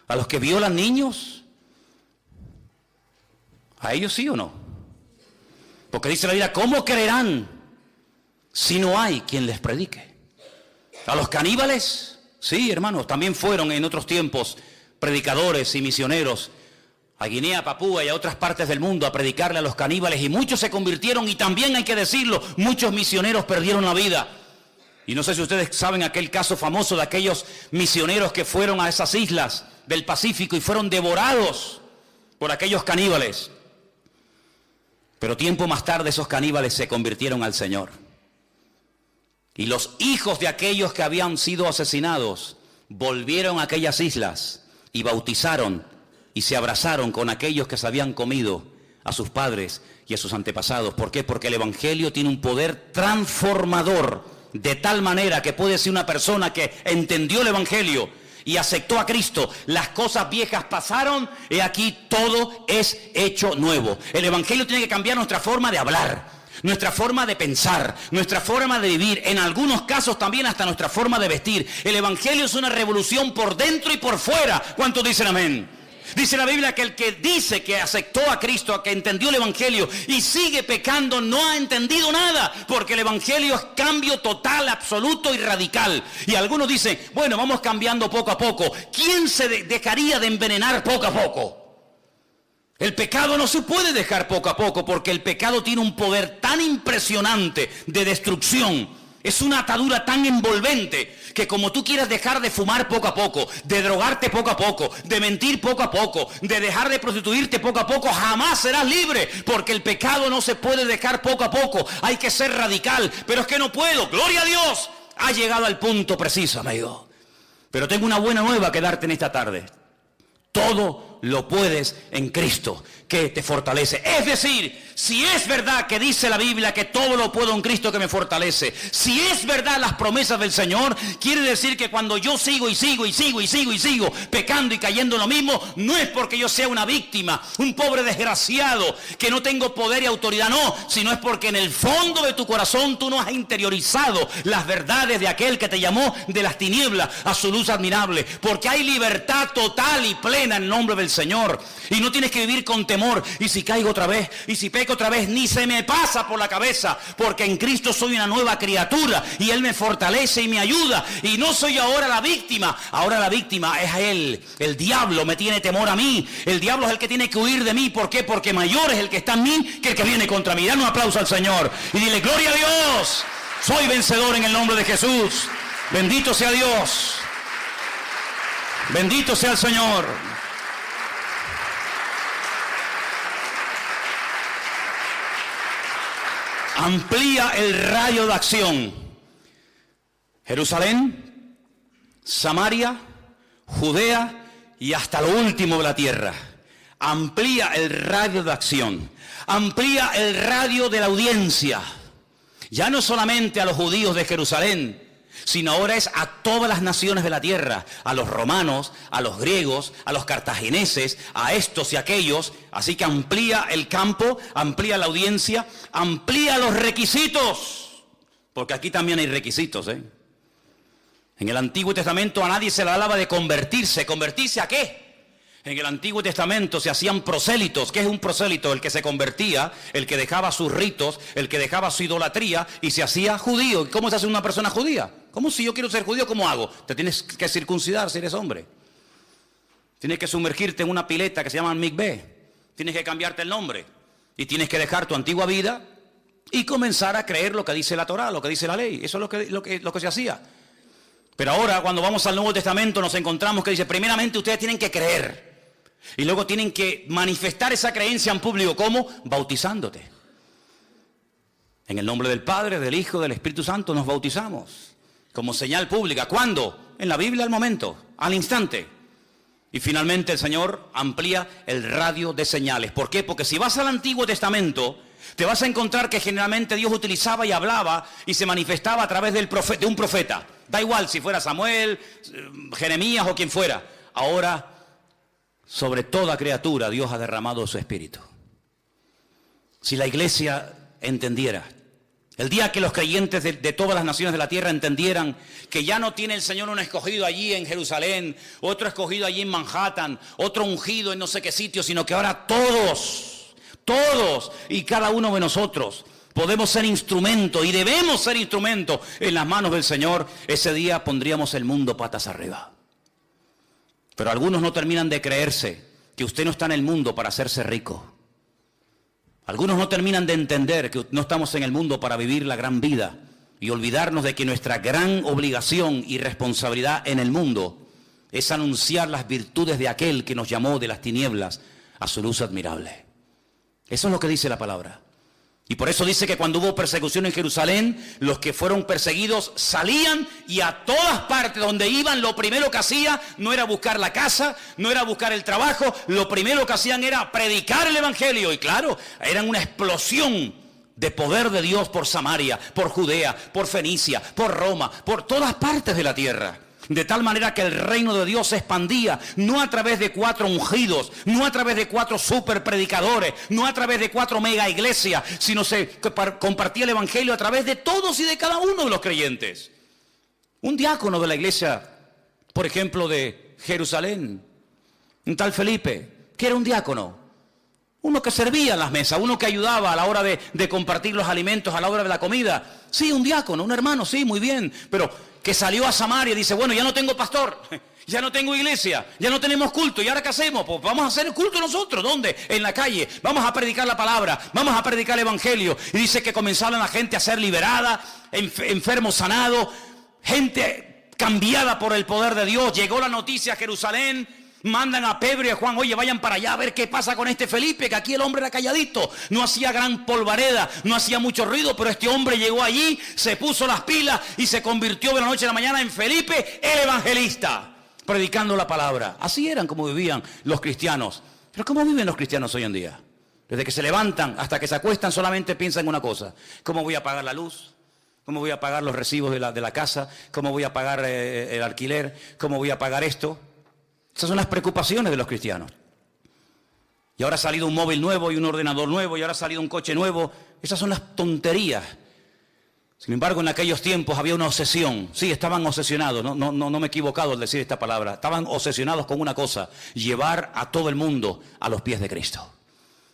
a los que violan niños. ¿A ellos sí o no? Porque dice la Biblia, ¿cómo creerán si no hay quien les predique? A los caníbales, sí, hermanos, también fueron en otros tiempos predicadores y misioneros a Guinea, Papúa y a otras partes del mundo a predicarle a los caníbales, y muchos se convirtieron, y también hay que decirlo, muchos misioneros perdieron la vida. Y no sé si ustedes saben aquel caso famoso de aquellos misioneros que fueron a esas islas del Pacífico y fueron devorados por aquellos caníbales. Pero tiempo más tarde esos caníbales se convirtieron al Señor. Y los hijos de aquellos que habían sido asesinados volvieron a aquellas islas y bautizaron y se abrazaron con aquellos que se habían comido a sus padres y a sus antepasados. ¿Por qué? Porque el Evangelio tiene un poder transformador de tal manera que puede ser una persona que entendió el Evangelio y aceptó a Cristo. Las cosas viejas pasaron y aquí todo es hecho nuevo. El Evangelio tiene que cambiar nuestra forma de hablar, nuestra forma de pensar, nuestra forma de vivir, en algunos casos también hasta nuestra forma de vestir. El Evangelio es una revolución por dentro y por fuera. ¿Cuántos dicen amén? Dice la Biblia que el que dice que aceptó a Cristo, que entendió el Evangelio y sigue pecando, no ha entendido nada, porque el Evangelio es cambio total, absoluto y radical. Y algunos dicen, bueno, vamos cambiando poco a poco. ¿Quién se dejaría de envenenar poco a poco? El pecado no se puede dejar poco a poco, porque el pecado tiene un poder tan impresionante de destrucción. Es una atadura tan envolvente que como tú quieras dejar de fumar poco a poco, de drogarte poco a poco, de mentir poco a poco, de dejar de prostituirte poco a poco, jamás serás libre, porque el pecado no se puede dejar poco a poco. Hay que ser radical, pero es que no puedo. Gloria a Dios, ha llegado al punto preciso, amigo. Pero tengo una buena nueva que darte en esta tarde. Todo lo puedes en Cristo, que te fortalece. Es decir, si es verdad que dice la Biblia que todo lo puedo en Cristo que me fortalece, si es verdad las promesas del Señor, quiere decir que cuando yo sigo pecando y cayendo en lo mismo, no es porque yo sea una víctima, un pobre desgraciado, que no tengo poder y autoridad, no, sino es porque en el fondo de tu corazón tú no has interiorizado las verdades de aquel que te llamó de las tinieblas a su luz admirable, porque hay libertad total y plena en el nombre del Señor, y no tienes que vivir con temor, y si caigo otra vez, y si peco otra vez, ni se me pasa por la cabeza, porque en Cristo soy una nueva criatura, y Él me fortalece y me ayuda, y no soy ahora la víctima, ahora la víctima es a Él. El diablo me tiene temor a mí, el diablo es el que tiene que huir de mí. ¿Por qué? Porque mayor es el que está en mí que el que viene contra mí. Dale un aplauso al Señor y dile, gloria a Dios, soy vencedor en el nombre de Jesús. Bendito sea Dios, bendito sea el Señor. Amplía el radio de acción. Jerusalén, Samaria, Judea y hasta lo último de la tierra. Amplía el radio de acción. Amplía el radio de la audiencia. Ya no solamente a los judíos de Jerusalén, sino ahora es a todas las naciones de la tierra, a los romanos, a los griegos, a los cartagineses, a estos y aquellos. Así que amplía el campo, amplía la audiencia, amplía los requisitos, porque aquí también hay requisitos, ¿eh? En el Antiguo Testamento a nadie se le hablaba de convertirse. ¿Convertirse a qué? En el Antiguo Testamento se hacían prosélitos. ¿Qué es un prosélito? El que se convertía, el que dejaba sus ritos, el que dejaba su idolatría y se hacía judío. ¿Y cómo se hace una persona judía? ¿Cómo si yo quiero ser judío, cómo hago? Te tienes que circuncidar si eres hombre. Tienes que sumergirte en una pileta que se llama mikveh. Tienes que cambiarte el nombre. Y tienes que dejar tu antigua vida y comenzar a creer lo que dice la Torá, lo que dice la ley. Eso es lo que se hacía. Pero ahora cuando vamos al Nuevo Testamento nos encontramos que dice, primeramente ustedes tienen que creer. Y luego tienen que manifestar esa creencia en público. ¿Cómo? Bautizándote. En el nombre del Padre, del Hijo, del Espíritu Santo nos bautizamos. Como señal pública. ¿Cuándo? En la Biblia al momento, al instante. Y finalmente el Señor amplía el radio de señales. ¿Por qué? Porque si vas al Antiguo Testamento, te vas a encontrar que generalmente Dios utilizaba y hablaba y se manifestaba a través de un profeta. Da igual si fuera Samuel, Jeremías o quien fuera. Ahora, sobre toda criatura, Dios ha derramado su Espíritu. Si la iglesia entendiera, el día que los creyentes de todas las naciones de la tierra entendieran que ya no tiene el Señor un escogido allí en Jerusalén, otro escogido allí en Manhattan, otro ungido en no sé qué sitio, sino que ahora todos y cada uno de nosotros podemos ser instrumento y debemos ser instrumento en las manos del Señor. Ese día pondríamos el mundo patas arriba. Pero algunos no terminan de creerse que usted no está en el mundo para hacerse rico. Algunos no terminan de entender que no estamos en el mundo para vivir la gran vida y olvidarnos de que nuestra gran obligación y responsabilidad en el mundo es anunciar las virtudes de aquel que nos llamó de las tinieblas a su luz admirable. Eso es lo que dice la palabra. Y por eso dice que cuando hubo persecución en Jerusalén, los que fueron perseguidos salían y a todas partes donde iban, lo primero que hacían no era buscar la casa, no era buscar el trabajo, lo primero que hacían era predicar el Evangelio. Y claro, eran una explosión de poder de Dios por Samaria, por Judea, por Fenicia, por Roma, por todas partes de la tierra. De tal manera que el reino de Dios se expandía, no a través de 4 ungidos, no a través de 4 super predicadores, no a través de 4 mega iglesias, sino se compartía el evangelio a través de todos y de cada uno de los creyentes. Un diácono de la iglesia, por ejemplo, de Jerusalén, un tal Felipe, que era un diácono, uno que servía en las mesas, uno que ayudaba a la hora de compartir los alimentos, a la hora de la comida. Sí, un diácono, un hermano, sí, muy bien, pero que salió a Samaria y dice, bueno, ya no tengo pastor, ya no tengo iglesia, ya no tenemos culto, ¿y ahora qué hacemos? Pues vamos a hacer el culto nosotros. ¿Dónde? En la calle. Vamos a predicar la palabra, vamos a predicar el evangelio. Y dice que comenzaron la gente a ser liberada, enfermos sanados, gente cambiada por el poder de Dios. Llegó la noticia a Jerusalén. Mandan a Pedro y a Juan, oye, vayan para allá a ver qué pasa con este Felipe, que aquí el hombre era calladito, no hacía gran polvareda, no hacía mucho ruido, pero este hombre llegó allí, se puso las pilas y se convirtió de la noche a la mañana en Felipe el evangelista, predicando la palabra. Así eran como vivían los cristianos. Pero ¿cómo viven los cristianos hoy en día? Desde que se levantan hasta que se acuestan solamente piensan en una cosa: ¿cómo voy a pagar la luz? ¿Cómo voy a pagar los recibos de la casa? ¿Cómo voy a pagar el alquiler? ¿Cómo voy a pagar esto? Esas son las preocupaciones de los cristianos. Y ahora ha salido un móvil nuevo y un ordenador nuevo, y ahora ha salido un coche nuevo. Esas son las tonterías. Sin embargo, en aquellos tiempos había una obsesión. Sí, estaban obsesionados, no me he equivocado al decir esta palabra. Estaban obsesionados con una cosa: llevar a todo el mundo a los pies de Cristo.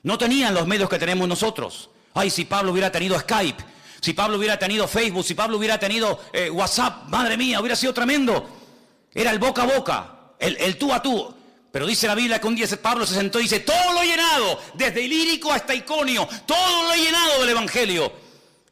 No tenían los medios que tenemos nosotros. Ay, si Pablo hubiera tenido Skype, si Pablo hubiera tenido Facebook, si Pablo hubiera tenido WhatsApp, madre mía, hubiera sido tremendo. Era el boca a boca. El tú a tú. Pero dice la Biblia que un día Pablo se sentó y dice, todo lo he llenado, desde Ilírico hasta Iconio, todo lo he llenado del evangelio.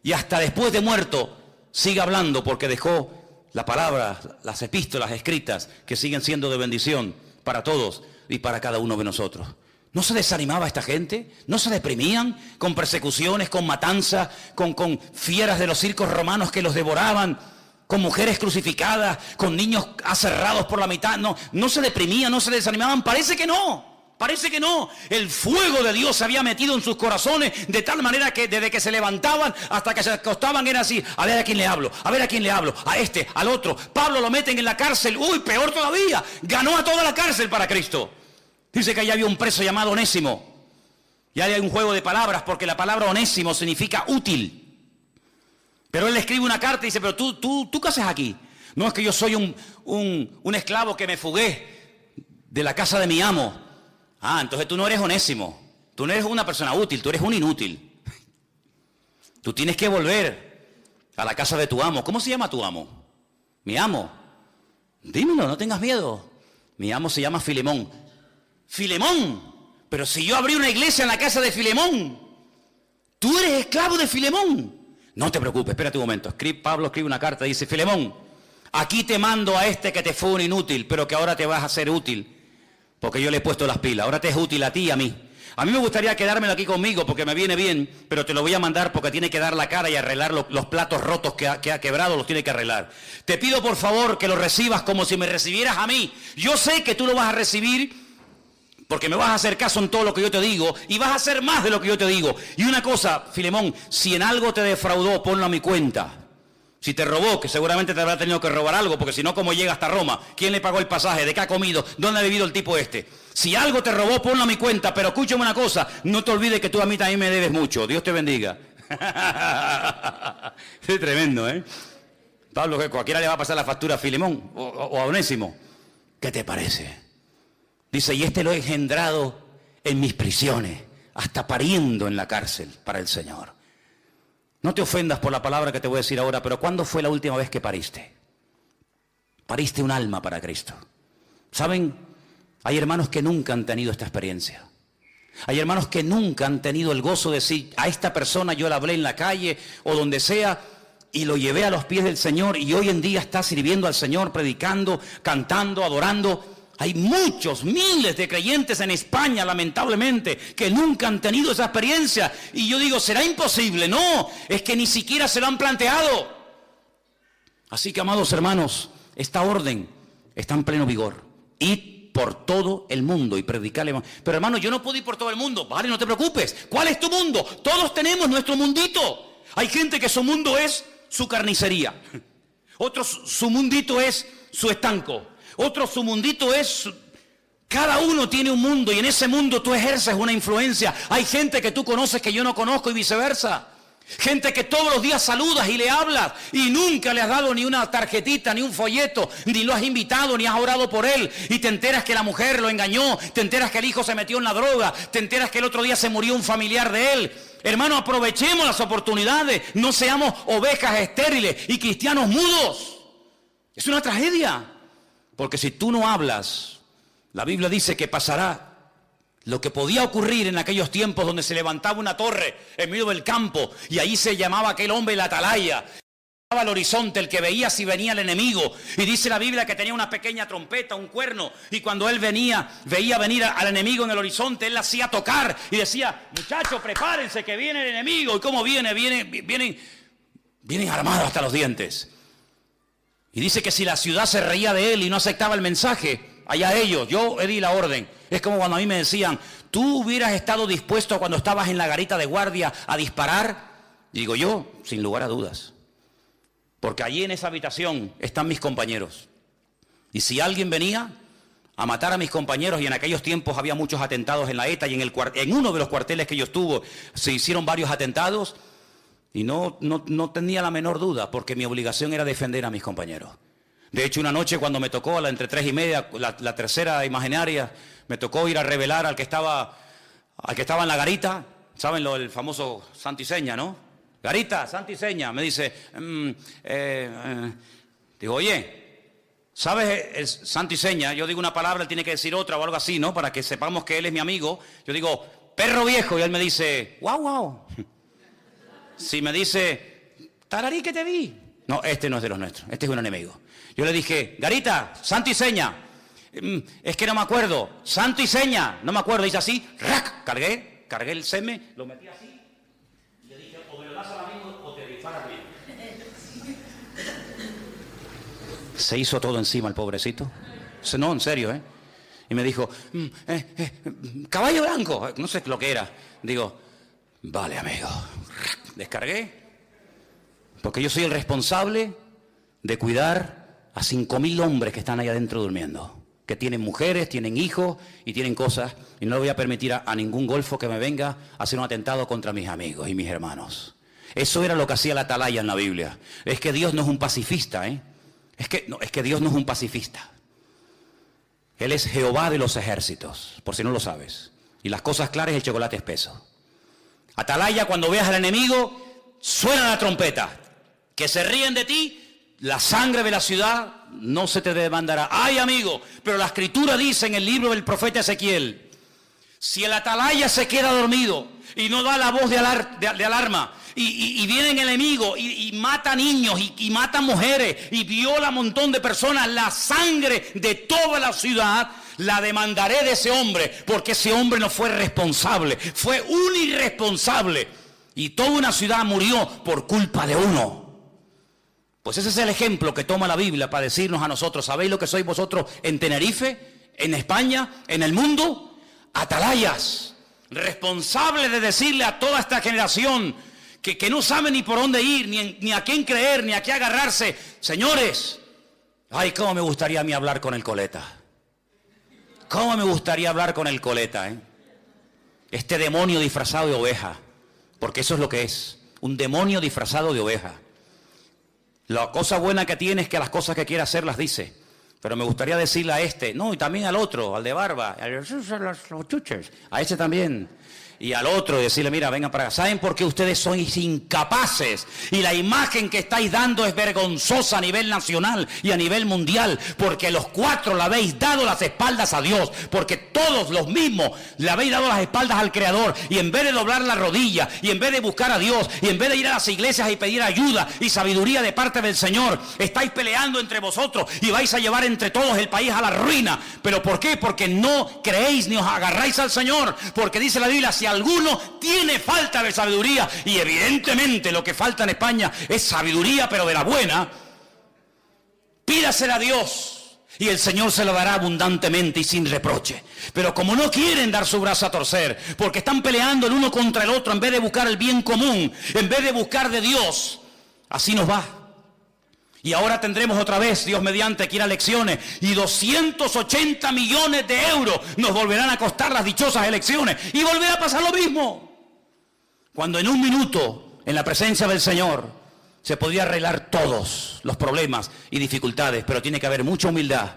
Y hasta después de muerto sigue hablando, porque dejó la palabra, las epístolas escritas, que siguen siendo de bendición para todos y para cada uno de nosotros. ¿No se desanimaba esta gente? ¿No se deprimían con persecuciones, con matanzas, con fieras de los circos romanos que los devoraban? Con mujeres crucificadas, con niños aserrados por la mitad. No se deprimían, no se desanimaban. Parece que no. El fuego de Dios se había metido en sus corazones de tal manera que desde que se levantaban hasta que se acostaban era así: a ver a quién le hablo, a ver a quién le hablo, a este, al otro. Pablo lo meten en la cárcel. Uy, peor todavía, ganó a toda la cárcel para Cristo. Dice que allá había un preso llamado Onésimo. Y ahí hay un juego de palabras, porque la palabra Onésimo significa útil. Pero él le escribe una carta y dice, pero tú ¿qué haces aquí? No, es que yo soy un esclavo que me fugué de la casa de mi amo. Ah, entonces tú no eres Onésimo. Tú no eres una persona útil, tú eres un inútil. Tú tienes que volver a la casa de tu amo. ¿Cómo se llama tu amo? Mi amo. Dímelo, no tengas miedo. Mi amo se llama Filemón. Filemón. Pero si yo abrí una iglesia en la casa de Filemón. Tú eres esclavo de Filemón. No te preocupes, espérate un momento. Pablo escribe una carta y dice, Filemón, aquí te mando a este que te fue un inútil, pero que ahora te vas a hacer útil, porque yo le he puesto las pilas. Ahora te es útil a ti y a mí. A mí me gustaría quedármelo aquí conmigo porque me viene bien, pero te lo voy a mandar porque tiene que dar la cara y arreglar los platos rotos que ha quebrado, los tiene que arreglar. Te pido por favor que lo recibas como si me recibieras a mí. Yo sé que tú lo vas a recibir porque me vas a hacer caso en todo lo que yo te digo y vas a hacer más de lo que yo te digo. Y una cosa, Filemón, si en algo te defraudó, ponlo a mi cuenta. Si te robó, que seguramente te habrá tenido que robar algo, porque si no, ¿cómo llega hasta Roma? ¿Quién le pagó el pasaje? ¿De qué ha comido? ¿Dónde ha vivido el tipo este? Si algo te robó, ponlo a mi cuenta, pero escúchame una cosa, no te olvides que tú a mí también me debes mucho. Dios te bendiga. Es tremendo, ¿eh? Pablo, que cualquiera le va a pasar la factura a Filemón o a Onésimo. ¿Qué te parece? Dice, y este lo he engendrado en mis prisiones, hasta pariendo en la cárcel para el Señor. No te ofendas por la palabra que te voy a decir ahora, pero ¿cuándo fue la última vez que pariste? Pariste un alma para Cristo. ¿Saben? Hay hermanos que nunca han tenido esta experiencia. Hay hermanos que nunca han tenido el gozo de decir, a esta persona yo la hablé en la calle o donde sea, y lo llevé a los pies del Señor, y hoy en día está sirviendo al Señor, predicando, cantando, adorando. Hay muchos, miles de creyentes en España, lamentablemente, que nunca han tenido esa experiencia. Y yo digo, ¿será imposible? No, es que ni siquiera se lo han planteado. Así que, amados hermanos, esta orden está en pleno vigor. Id por todo el mundo y predicarle. Pero hermano, yo no puedo ir por todo el mundo. Vale, no te preocupes. ¿Cuál es tu mundo? Todos tenemos nuestro mundito. Hay gente que su mundo es su carnicería. Otros su mundito es su estanco. Otros su mundito es... Cada uno tiene un mundo y en ese mundo tú ejerces una influencia. Hay gente que tú conoces que yo no conozco y viceversa. Gente que todos los días saludas y le hablas y nunca le has dado ni una tarjetita, ni un folleto, ni lo has invitado, ni has orado por él. Y te enteras que la mujer lo engañó, te enteras que el hijo se metió en la droga, te enteras que el otro día se murió un familiar de él. Hermano, aprovechemos las oportunidades, no seamos ovejas estériles y cristianos mudos. Es una tragedia, porque si tú no hablas, la Biblia dice que pasará lo que podía ocurrir en aquellos tiempos donde se levantaba una torre en medio del campo y ahí se llamaba aquel hombre la atalaya. Al horizonte, el que veía si venía el enemigo. Y dice la Biblia que tenía una pequeña trompeta, un cuerno. Y cuando él veía venir al enemigo en el horizonte, él la hacía tocar y decía: muchachos, prepárense que viene el enemigo. ¿Y cómo viene? Vienen armados hasta los dientes. Y dice que si la ciudad se reía de él y no aceptaba el mensaje, allá ellos, yo di la orden. Es como cuando a mí me decían: ¿tú hubieras estado dispuesto cuando estabas en la garita de guardia a disparar? Digo yo, sin lugar a dudas. Porque allí en esa habitación están mis compañeros. Y si alguien venía a matar a mis compañeros, y en aquellos tiempos había muchos atentados en la ETA, y en uno de los cuarteles que yo estuve se hicieron varios atentados, y no tenía la menor duda, porque mi obligación era defender a mis compañeros. De hecho, una noche cuando me tocó entre 3:30, la tercera imaginaria, me tocó ir a revelar al que estaba en la garita. ¿Saben el famoso santo y seña, no? Garita, santo y seña. Me dice, digo, oye, ¿sabes el santo y seña? Yo digo una palabra, él tiene que decir otra o algo así, ¿no? Para que sepamos que él es mi amigo. Yo digo, perro viejo, y él me dice, guau. Si me dice, tararí que te vi. No, este no es de los nuestros, este es un enemigo. Yo le dije, Garita, santo y seña. Es que no me acuerdo. Santo y seña, no me acuerdo. Dice así, ¡rac! Cargué el seme, lo metí así. Le dije, o me lo das al amigo o te disparas bien. Se hizo todo encima el pobrecito. No, en serio, ¿eh? Y me dijo, caballo blanco. No sé lo que era. Digo, vale, amigo. Descargué. Porque yo soy el responsable de cuidar a 5.000 hombres que están ahí adentro durmiendo, que tienen mujeres, tienen hijos y tienen cosas, y no le voy a permitir a ningún golfo que me venga a hacer un atentado contra mis amigos y mis hermanos. Eso era lo que hacía la atalaya en la Biblia. Es que Dios no es un pacifista, ¿eh? Es que Dios no es un pacifista. Él es Jehová de los ejércitos, por si no lo sabes. Y las cosas claras, el chocolate espeso. Atalaya, cuando veas al enemigo, suena la trompeta. Que se ríen de ti, la sangre de la ciudad no se te demandará. ¡Ay, amigo! Pero la Escritura dice en el libro del profeta Ezequiel, si el atalaya se queda dormido y no da la voz de alarma, y viene el enemigo y mata niños y mata mujeres y viola a un montón de personas, la sangre de toda la ciudad la demandaré de ese hombre, porque ese hombre no fue responsable, fue un irresponsable, y toda una ciudad murió por culpa de uno. Pues ese es el ejemplo que toma la Biblia para decirnos a nosotros, ¿sabéis lo que sois vosotros en Tenerife, en España, en el mundo? Atalayas, responsables de decirle a toda esta generación que no sabe ni por dónde ir, ni a quién creer, ni a qué agarrarse. Señores, ay, cómo me gustaría a mí hablar con el coleta. Cómo me gustaría hablar con el coleta, ¿eh? Este demonio disfrazado de oveja, porque eso es lo que es, un demonio disfrazado de oveja. La cosa buena que tiene es que las cosas que quiere hacer las dice. Pero me gustaría decirle a este, no, y también al otro, al de barba, a ese también. Y al otro decirle, mira, vengan para acá. ¿Saben por qué ustedes sois incapaces? Y la imagen que estáis dando es vergonzosa a nivel nacional y a nivel mundial. Porque los cuatro le habéis dado las espaldas a Dios. Porque todos los mismos le habéis dado las espaldas al Creador. Y en vez de doblar la rodilla, y en vez de buscar a Dios, y en vez de ir a las iglesias y pedir ayuda y sabiduría de parte del Señor, estáis peleando entre vosotros y vais a llevar entre todos el país a la ruina. ¿Pero por qué? Porque no creéis ni os agarráis al Señor. Porque dice la Biblia, si alguno tiene falta de sabiduría, y evidentemente lo que falta en España es sabiduría, pero de la buena, pídasela a Dios. Y el Señor se lo dará abundantemente y sin reproche. Pero como no quieren dar su brazo a torcer, porque están peleando el uno contra el otro en vez de buscar el bien común, en vez de buscar de Dios, así nos va. Y ahora tendremos otra vez, Dios mediante, que ir a elecciones. Y 280 millones de euros nos volverán a costar las dichosas elecciones. Y volverá a pasar lo mismo. Cuando en un minuto, en la presencia del Señor, se podría arreglar todos los problemas y dificultades, pero tiene que haber mucha humildad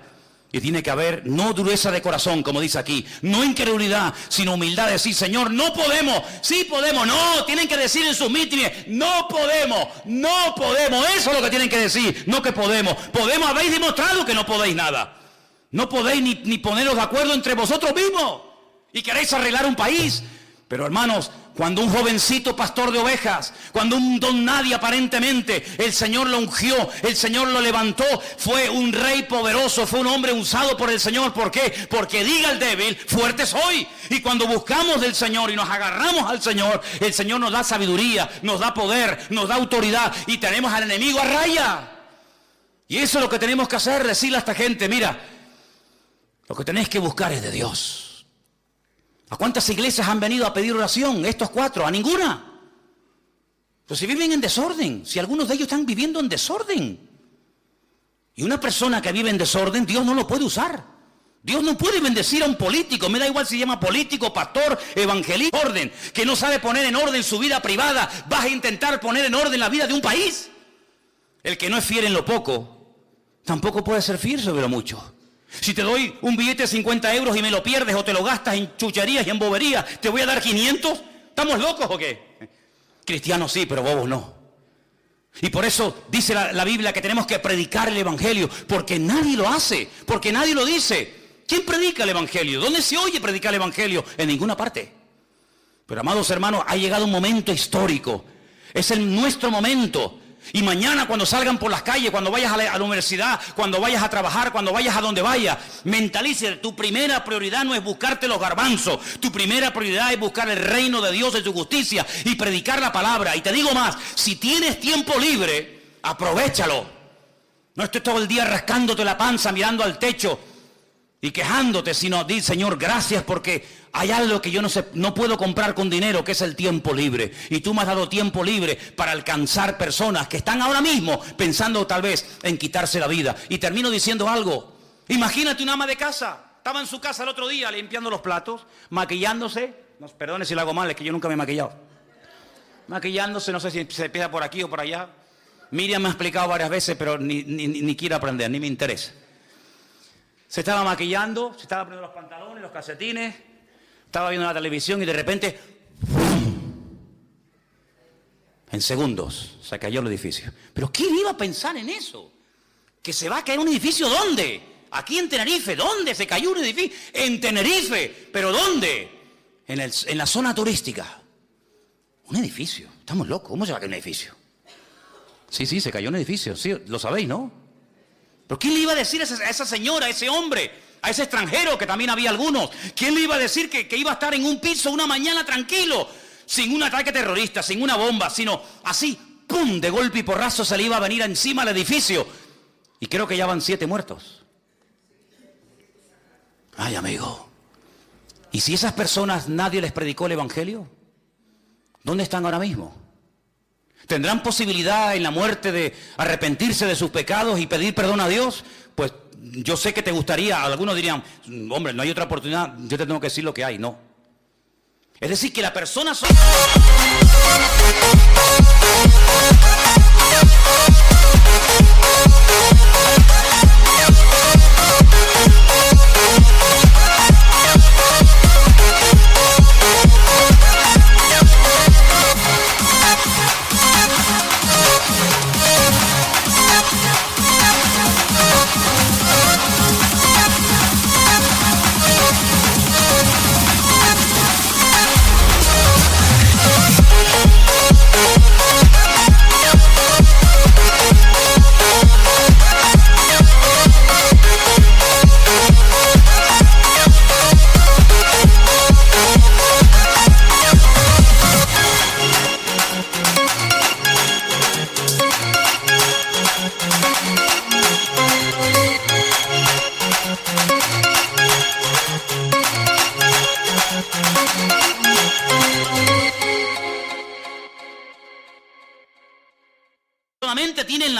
y tiene que haber no dureza de corazón, como dice aquí, no incredulidad, sino humildad de decir, Señor, no podemos, sí podemos, no, tienen que decir en sus mítines, no podemos, eso es lo que tienen que decir, no que podemos, habéis demostrado que no podéis nada, no podéis ni poneros de acuerdo entre vosotros mismos y queréis arreglar un país. Pero hermanos, cuando un jovencito pastor de ovejas, cuando un don nadie aparentemente, el Señor lo ungió, el Señor lo levantó, fue un rey poderoso, fue un hombre usado por el Señor. ¿Por qué? Porque diga el débil, fuerte soy. Y cuando buscamos del Señor y nos agarramos al Señor, el Señor nos da sabiduría, nos da poder, nos da autoridad y tenemos al enemigo a raya. Y eso es lo que tenemos que hacer, decirle a esta gente, mira, lo que tenéis que buscar es de Dios. ¿A cuántas iglesias han venido a pedir oración? Estos 4, a ninguna. Pues si viven en desorden, si algunos de ellos están viviendo en desorden. Y una persona que vive en desorden, Dios no lo puede usar. Dios no puede bendecir a un político, me da igual si se llama político, pastor, evangelista, orden, que no sabe poner en orden su vida privada, vas a intentar poner en orden la vida de un país. El que no es fiel en lo poco, tampoco puede ser fiel sobre lo mucho. Si te doy un billete de 50 euros y me lo pierdes o te lo gastas en chucherías y en boberías, ¿te voy a dar 500? ¿Estamos locos o qué? Cristianos sí, pero bobos no. Y por eso dice la Biblia que tenemos que predicar el Evangelio, porque nadie lo hace, porque nadie lo dice. ¿Quién predica el Evangelio? ¿Dónde se oye predicar el Evangelio? En ninguna parte. Pero amados hermanos, ha llegado un momento histórico. Es nuestro momento. Y mañana cuando salgan por las calles, cuando vayas a la universidad, cuando vayas a trabajar, cuando vayas a donde vayas, mentalice, tu primera prioridad no es buscarte los garbanzos, tu primera prioridad es buscar el reino de Dios y su justicia y predicar la palabra. Y te digo más, si tienes tiempo libre, aprovéchalo. No estés todo el día rascándote la panza, mirando al techo y quejándote, sino di, Señor, gracias porque hay algo que yo no puedo comprar con dinero, que es el tiempo libre. Y tú me has dado tiempo libre para alcanzar personas que están ahora mismo pensando tal vez en quitarse la vida. Y termino diciendo algo. Imagínate una ama de casa. Estaba en su casa el otro día limpiando los platos, maquillándose. No, perdone si lo hago mal, es que yo nunca me he maquillado. Maquillándose, no sé si se empieza por aquí o por allá. Miriam me ha explicado varias veces, pero ni quiero aprender, ni me interesa. Se estaba maquillando, se estaba poniendo los pantalones, los calcetines, estaba viendo la televisión y de repente, en segundos, se cayó el edificio. ¿Pero quién iba a pensar en eso? ¿Que se va a caer un edificio dónde? Aquí en Tenerife. ¿Dónde se cayó un edificio? En Tenerife. ¿Pero dónde? En la zona turística. Un edificio. Estamos locos. ¿Cómo se va a caer un edificio? Sí, se cayó un edificio. Sí, lo sabéis, ¿no? ¿Pero quién le iba a decir a esa señora, a ese hombre, a ese extranjero, que también había algunos? ¿Quién le iba a decir que iba a estar en un piso una mañana tranquilo, sin un ataque terrorista, sin una bomba, sino así, ¡pum!, de golpe y porrazo se le iba a venir encima al edificio? Y creo que ya van 7 muertos. Ay, amigo. ¿Y si esas personas nadie les predicó el Evangelio? ¿Dónde están ahora mismo? ¿Tendrán posibilidad en la muerte de arrepentirse de sus pecados y pedir perdón a Dios? Pues yo sé que te gustaría, algunos dirían, hombre, no hay otra oportunidad, yo te tengo que decir lo que hay. No. Es decir, que la persona...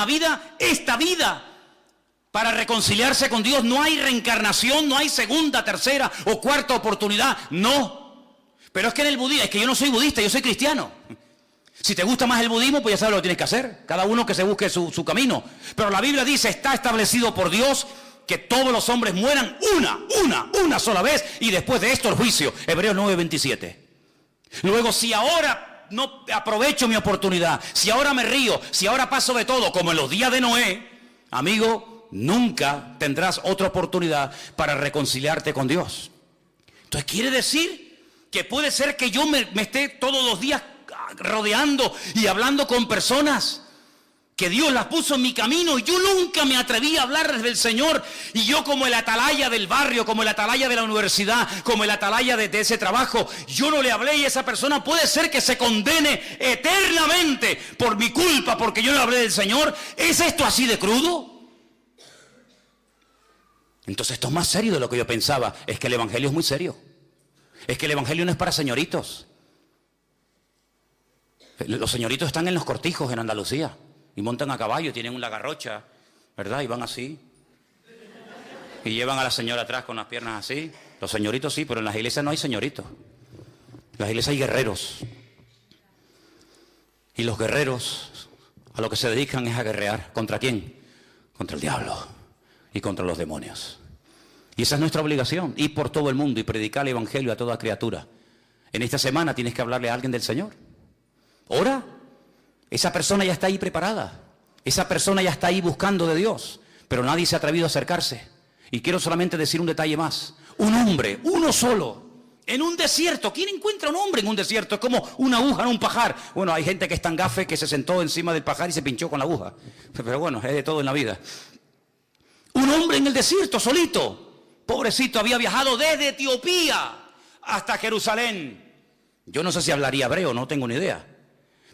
la vida, esta vida, para reconciliarse con Dios. No hay reencarnación, no hay segunda, tercera o cuarta oportunidad, no. Pero es que en el budismo, es que yo no soy budista, yo soy cristiano. Si te gusta más el budismo, pues ya sabes lo que tienes que hacer. Cada uno que se busque su camino. Pero la Biblia dice, está establecido por Dios que todos los hombres mueran una sola vez, y después de esto el juicio. Hebreos 9:27. Luego, si ahora no aprovecho mi oportunidad, si ahora me río, si ahora paso de todo, como en los días de Noé, amigo, nunca tendrás otra oportunidad para reconciliarte con Dios. Entonces quiere decir que puede ser que yo me esté todos los días rodeando y hablando con personas que Dios las puso en mi camino, y yo nunca me atreví a hablarles del Señor, y yo, como el atalaya del barrio, como el atalaya de la universidad, como el atalaya de ese trabajo, yo no le hablé, y esa persona puede ser que se condene eternamente por mi culpa, porque yo no le hablé del Señor. ¿Es esto así de crudo? Entonces esto es más serio de lo que yo pensaba. Es que el evangelio es muy serio. Es que el evangelio no es para señoritos. Los señoritos están en los cortijos en Andalucía y montan a caballo, tienen una garrocha, ¿verdad? Y van así. Y llevan a la señora atrás con las piernas así. Los señoritos sí, pero en las iglesias no hay señoritos. En las iglesias hay guerreros. Y los guerreros a lo que se dedican es a guerrear. ¿Contra quién? Contra el diablo y contra los demonios. Y esa es nuestra obligación, ir por todo el mundo y predicar el evangelio a toda criatura. En esta semana tienes que hablarle a alguien del Señor. Ora. Esa persona ya está ahí preparada. Esa persona ya está ahí buscando de Dios. Pero nadie se ha atrevido a acercarse. Y quiero solamente decir un detalle más. Un hombre, uno solo, en un desierto. ¿Quién encuentra un hombre en un desierto? Es como una aguja en un pajar. Bueno, hay gente que es tan gafe que se sentó encima del pajar y se pinchó con la aguja. Pero bueno, es de todo en la vida. Un hombre en el desierto, solito. Pobrecito, había viajado desde Etiopía hasta Jerusalén. Yo no sé si hablaría hebreo, no tengo ni idea.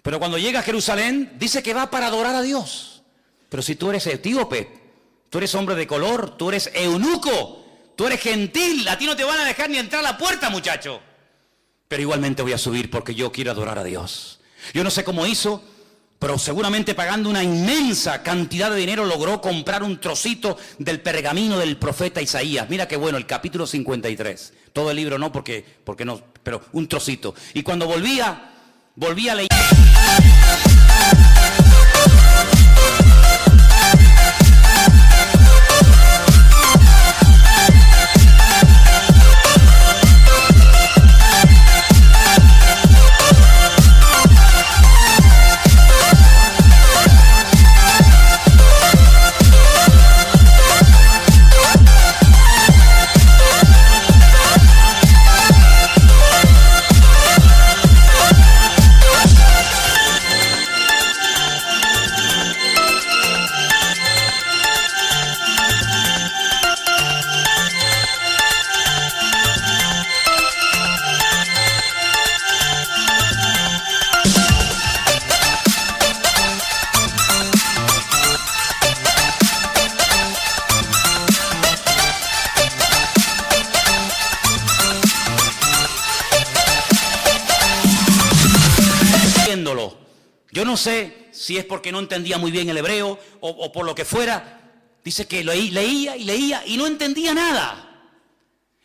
Pero cuando llega a Jerusalén, dice que va para adorar a Dios. Pero si tú eres etíope, tú eres hombre de color, tú eres eunuco, tú eres gentil, a ti no te van a dejar ni entrar a la puerta, muchacho. Pero igualmente voy a subir porque yo quiero adorar a Dios. Yo no sé cómo hizo, pero seguramente pagando una inmensa cantidad de dinero logró comprar un trocito del pergamino del profeta Isaías. Mira qué bueno, el capítulo 53. Todo el libro no, porque no, pero un trocito. Y cuando volvía a leer. Yo no sé si es porque no entendía muy bien el hebreo o por lo que fuera. Dice que leía y no entendía nada.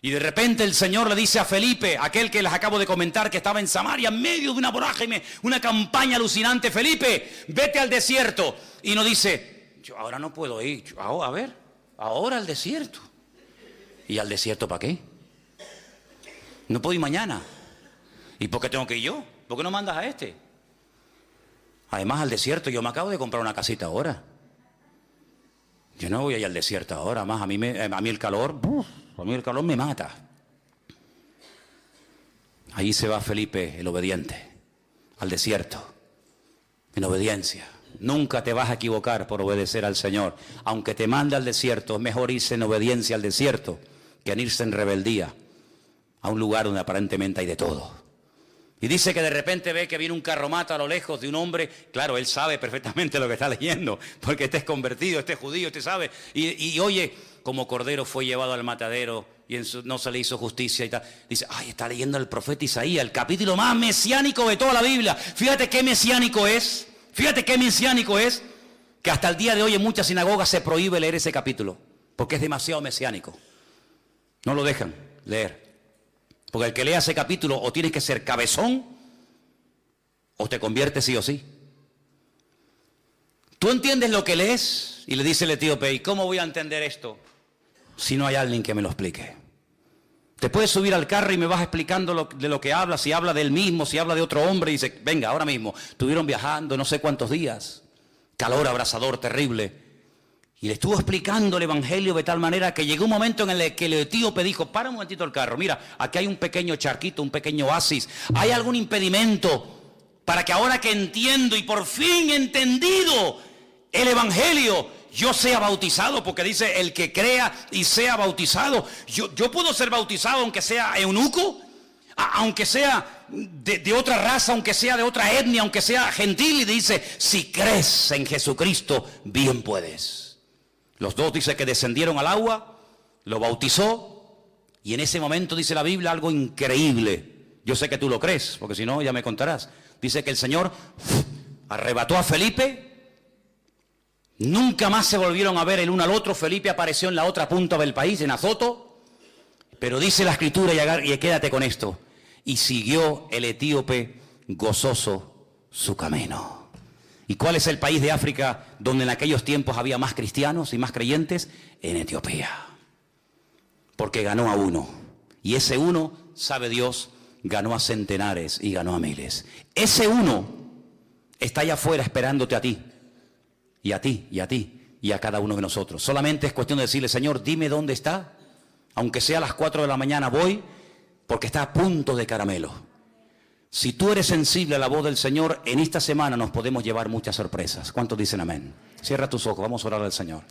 Y de repente el Señor le dice a Felipe, aquel que les acabo de comentar, que estaba en Samaria en medio de una vorágine, una campaña alucinante: Felipe, vete al desierto. Y no dice, yo ahora no puedo ir. A ver, ahora al desierto. ¿Y al desierto para qué? No puedo ir mañana. ¿Y por qué tengo que ir yo? ¿Por qué no mandas a este? Además, al desierto, yo me acabo de comprar una casita ahora. Yo no voy a ir al desierto ahora. Más a mí el calor me mata. Ahí se va Felipe, el obediente, al desierto, en obediencia. Nunca te vas a equivocar por obedecer al Señor. Aunque te mande al desierto, es mejor irse en obediencia al desierto que en irse en rebeldía a un lugar donde aparentemente hay de todo. Y dice que de repente ve que viene un carromato a lo lejos de un hombre. Claro, él sabe perfectamente lo que está leyendo, porque este es convertido, este es judío, este sabe. Y oye, como cordero fue llevado al matadero y no se le hizo justicia y tal. Dice, ay, está leyendo el profeta Isaías, el capítulo más mesiánico de toda la Biblia. Fíjate qué mesiánico es, que hasta el día de hoy en muchas sinagogas se prohíbe leer ese capítulo, porque es demasiado mesiánico. No lo dejan leer. Porque el que lea ese capítulo o tienes que ser cabezón o te conviertes sí o sí. ¿Tú entiendes lo que lees? Y le dice el etíope, ¿y cómo voy a entender esto si no hay alguien que me lo explique? Te puedes subir al carro y me vas explicando de lo que habla, si habla de él mismo, si habla de otro hombre, y dice, venga, ahora mismo, estuvieron viajando no sé cuántos días, calor abrasador terrible. Y le estuvo explicando el evangelio de tal manera que llegó un momento en el que el etíope dijo, para un momentito el carro, mira, aquí hay un pequeño charquito, un pequeño oasis, ¿hay algún impedimento para que ahora que entiendo y por fin he entendido el evangelio, yo sea bautizado? Porque dice, el que crea y sea bautizado. Yo puedo ser bautizado aunque sea eunuco, aunque sea de otra raza, aunque sea de otra etnia, aunque sea gentil. Y dice, si crees en Jesucristo, bien puedes. Los dos dice que descendieron al agua, lo bautizó, y en ese momento dice la Biblia algo increíble. Yo sé que tú lo crees, porque si no ya me contarás. Dice que el Señor arrebató a Felipe, nunca más se volvieron a ver el uno al otro. Felipe apareció en la otra punta del país, en Azoto, pero dice la Escritura, y quédate con esto, y siguió el etíope gozoso su camino. ¿Y cuál es el país de África donde en aquellos tiempos había más cristianos y más creyentes? En Etiopía. Porque ganó a uno. Y ese uno, sabe Dios, ganó a centenares y ganó a miles. Ese uno está allá afuera esperándote a ti. Y a ti, y a ti, y a cada uno de nosotros. Solamente es cuestión de decirle, Señor, dime dónde está. Aunque sea a las 4 de la mañana voy, porque está a punto de caramelo. Si tú eres sensible a la voz del Señor, en esta semana nos podemos llevar muchas sorpresas. ¿Cuántos dicen amén? Cierra tus ojos, vamos a orar al Señor.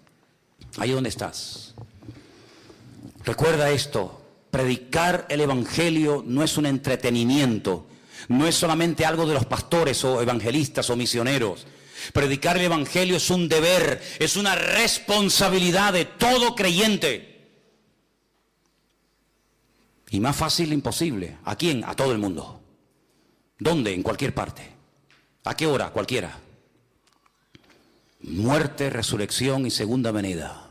Ahí donde estás. Recuerda esto, predicar el evangelio no es un entretenimiento, no es solamente algo de los pastores o evangelistas o misioneros. Predicar el evangelio es un deber, es una responsabilidad de todo creyente. Y más fácil imposible. ¿A quién? A todo el mundo. ¿Dónde? En cualquier parte. ¿A qué hora? Cualquiera. Muerte, resurrección y segunda venida.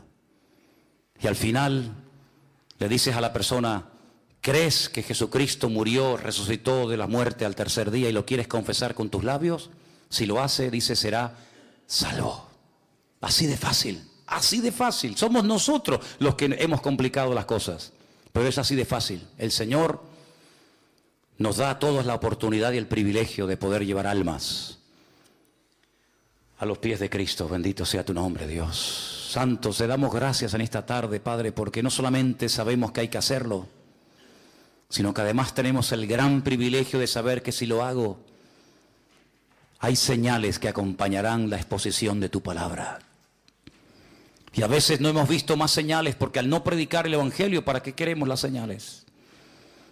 Y al final le dices a la persona, ¿crees que Jesucristo murió, resucitó de la muerte al tercer día y lo quieres confesar con tus labios? Si lo hace, dice, será salvo. Así de fácil, así de fácil. Somos nosotros los que hemos complicado las cosas, pero es así de fácil. El Señor nos da a todos la oportunidad y el privilegio de poder llevar almas a los pies de Cristo. Bendito sea tu nombre, Dios. Santos, te damos gracias en esta tarde, Padre, porque no solamente sabemos que hay que hacerlo, sino que además tenemos el gran privilegio de saber que si lo hago, hay señales que acompañarán la exposición de tu palabra. Y a veces no hemos visto más señales porque al no predicar el evangelio, ¿para qué queremos las señales?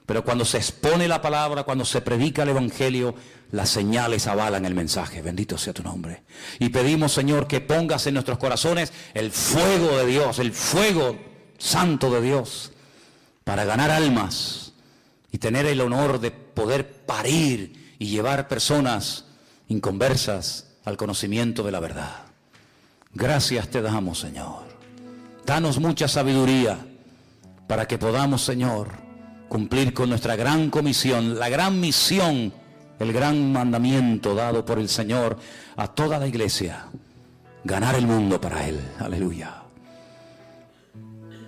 Pero cuando se expone la palabra, cuando se predica el evangelio, las señales avalan el mensaje. Bendito sea tu nombre. Y pedimos, Señor, que pongas en nuestros corazones el fuego de Dios, el fuego santo de Dios, para ganar almas y tener el honor de poder parir y llevar personas inconversas al conocimiento de la verdad. Gracias te damos, Señor. Danos mucha sabiduría para que podamos, Señor, cumplir con nuestra gran comisión, la gran misión, el gran mandamiento dado por el Señor a toda la iglesia, ganar el mundo para Él. Aleluya.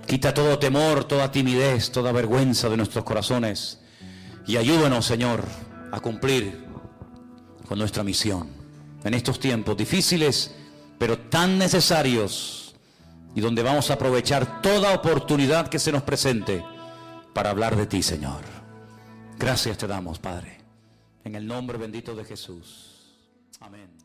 Quita todo temor, toda timidez, toda vergüenza de nuestros corazones y ayúdanos, Señor, a cumplir con nuestra misión en estos tiempos difíciles, pero tan necesarios, y donde vamos a aprovechar toda oportunidad que se nos presente para hablar de ti, Señor. Gracias te damos, Padre, en el nombre bendito de Jesús. Amén.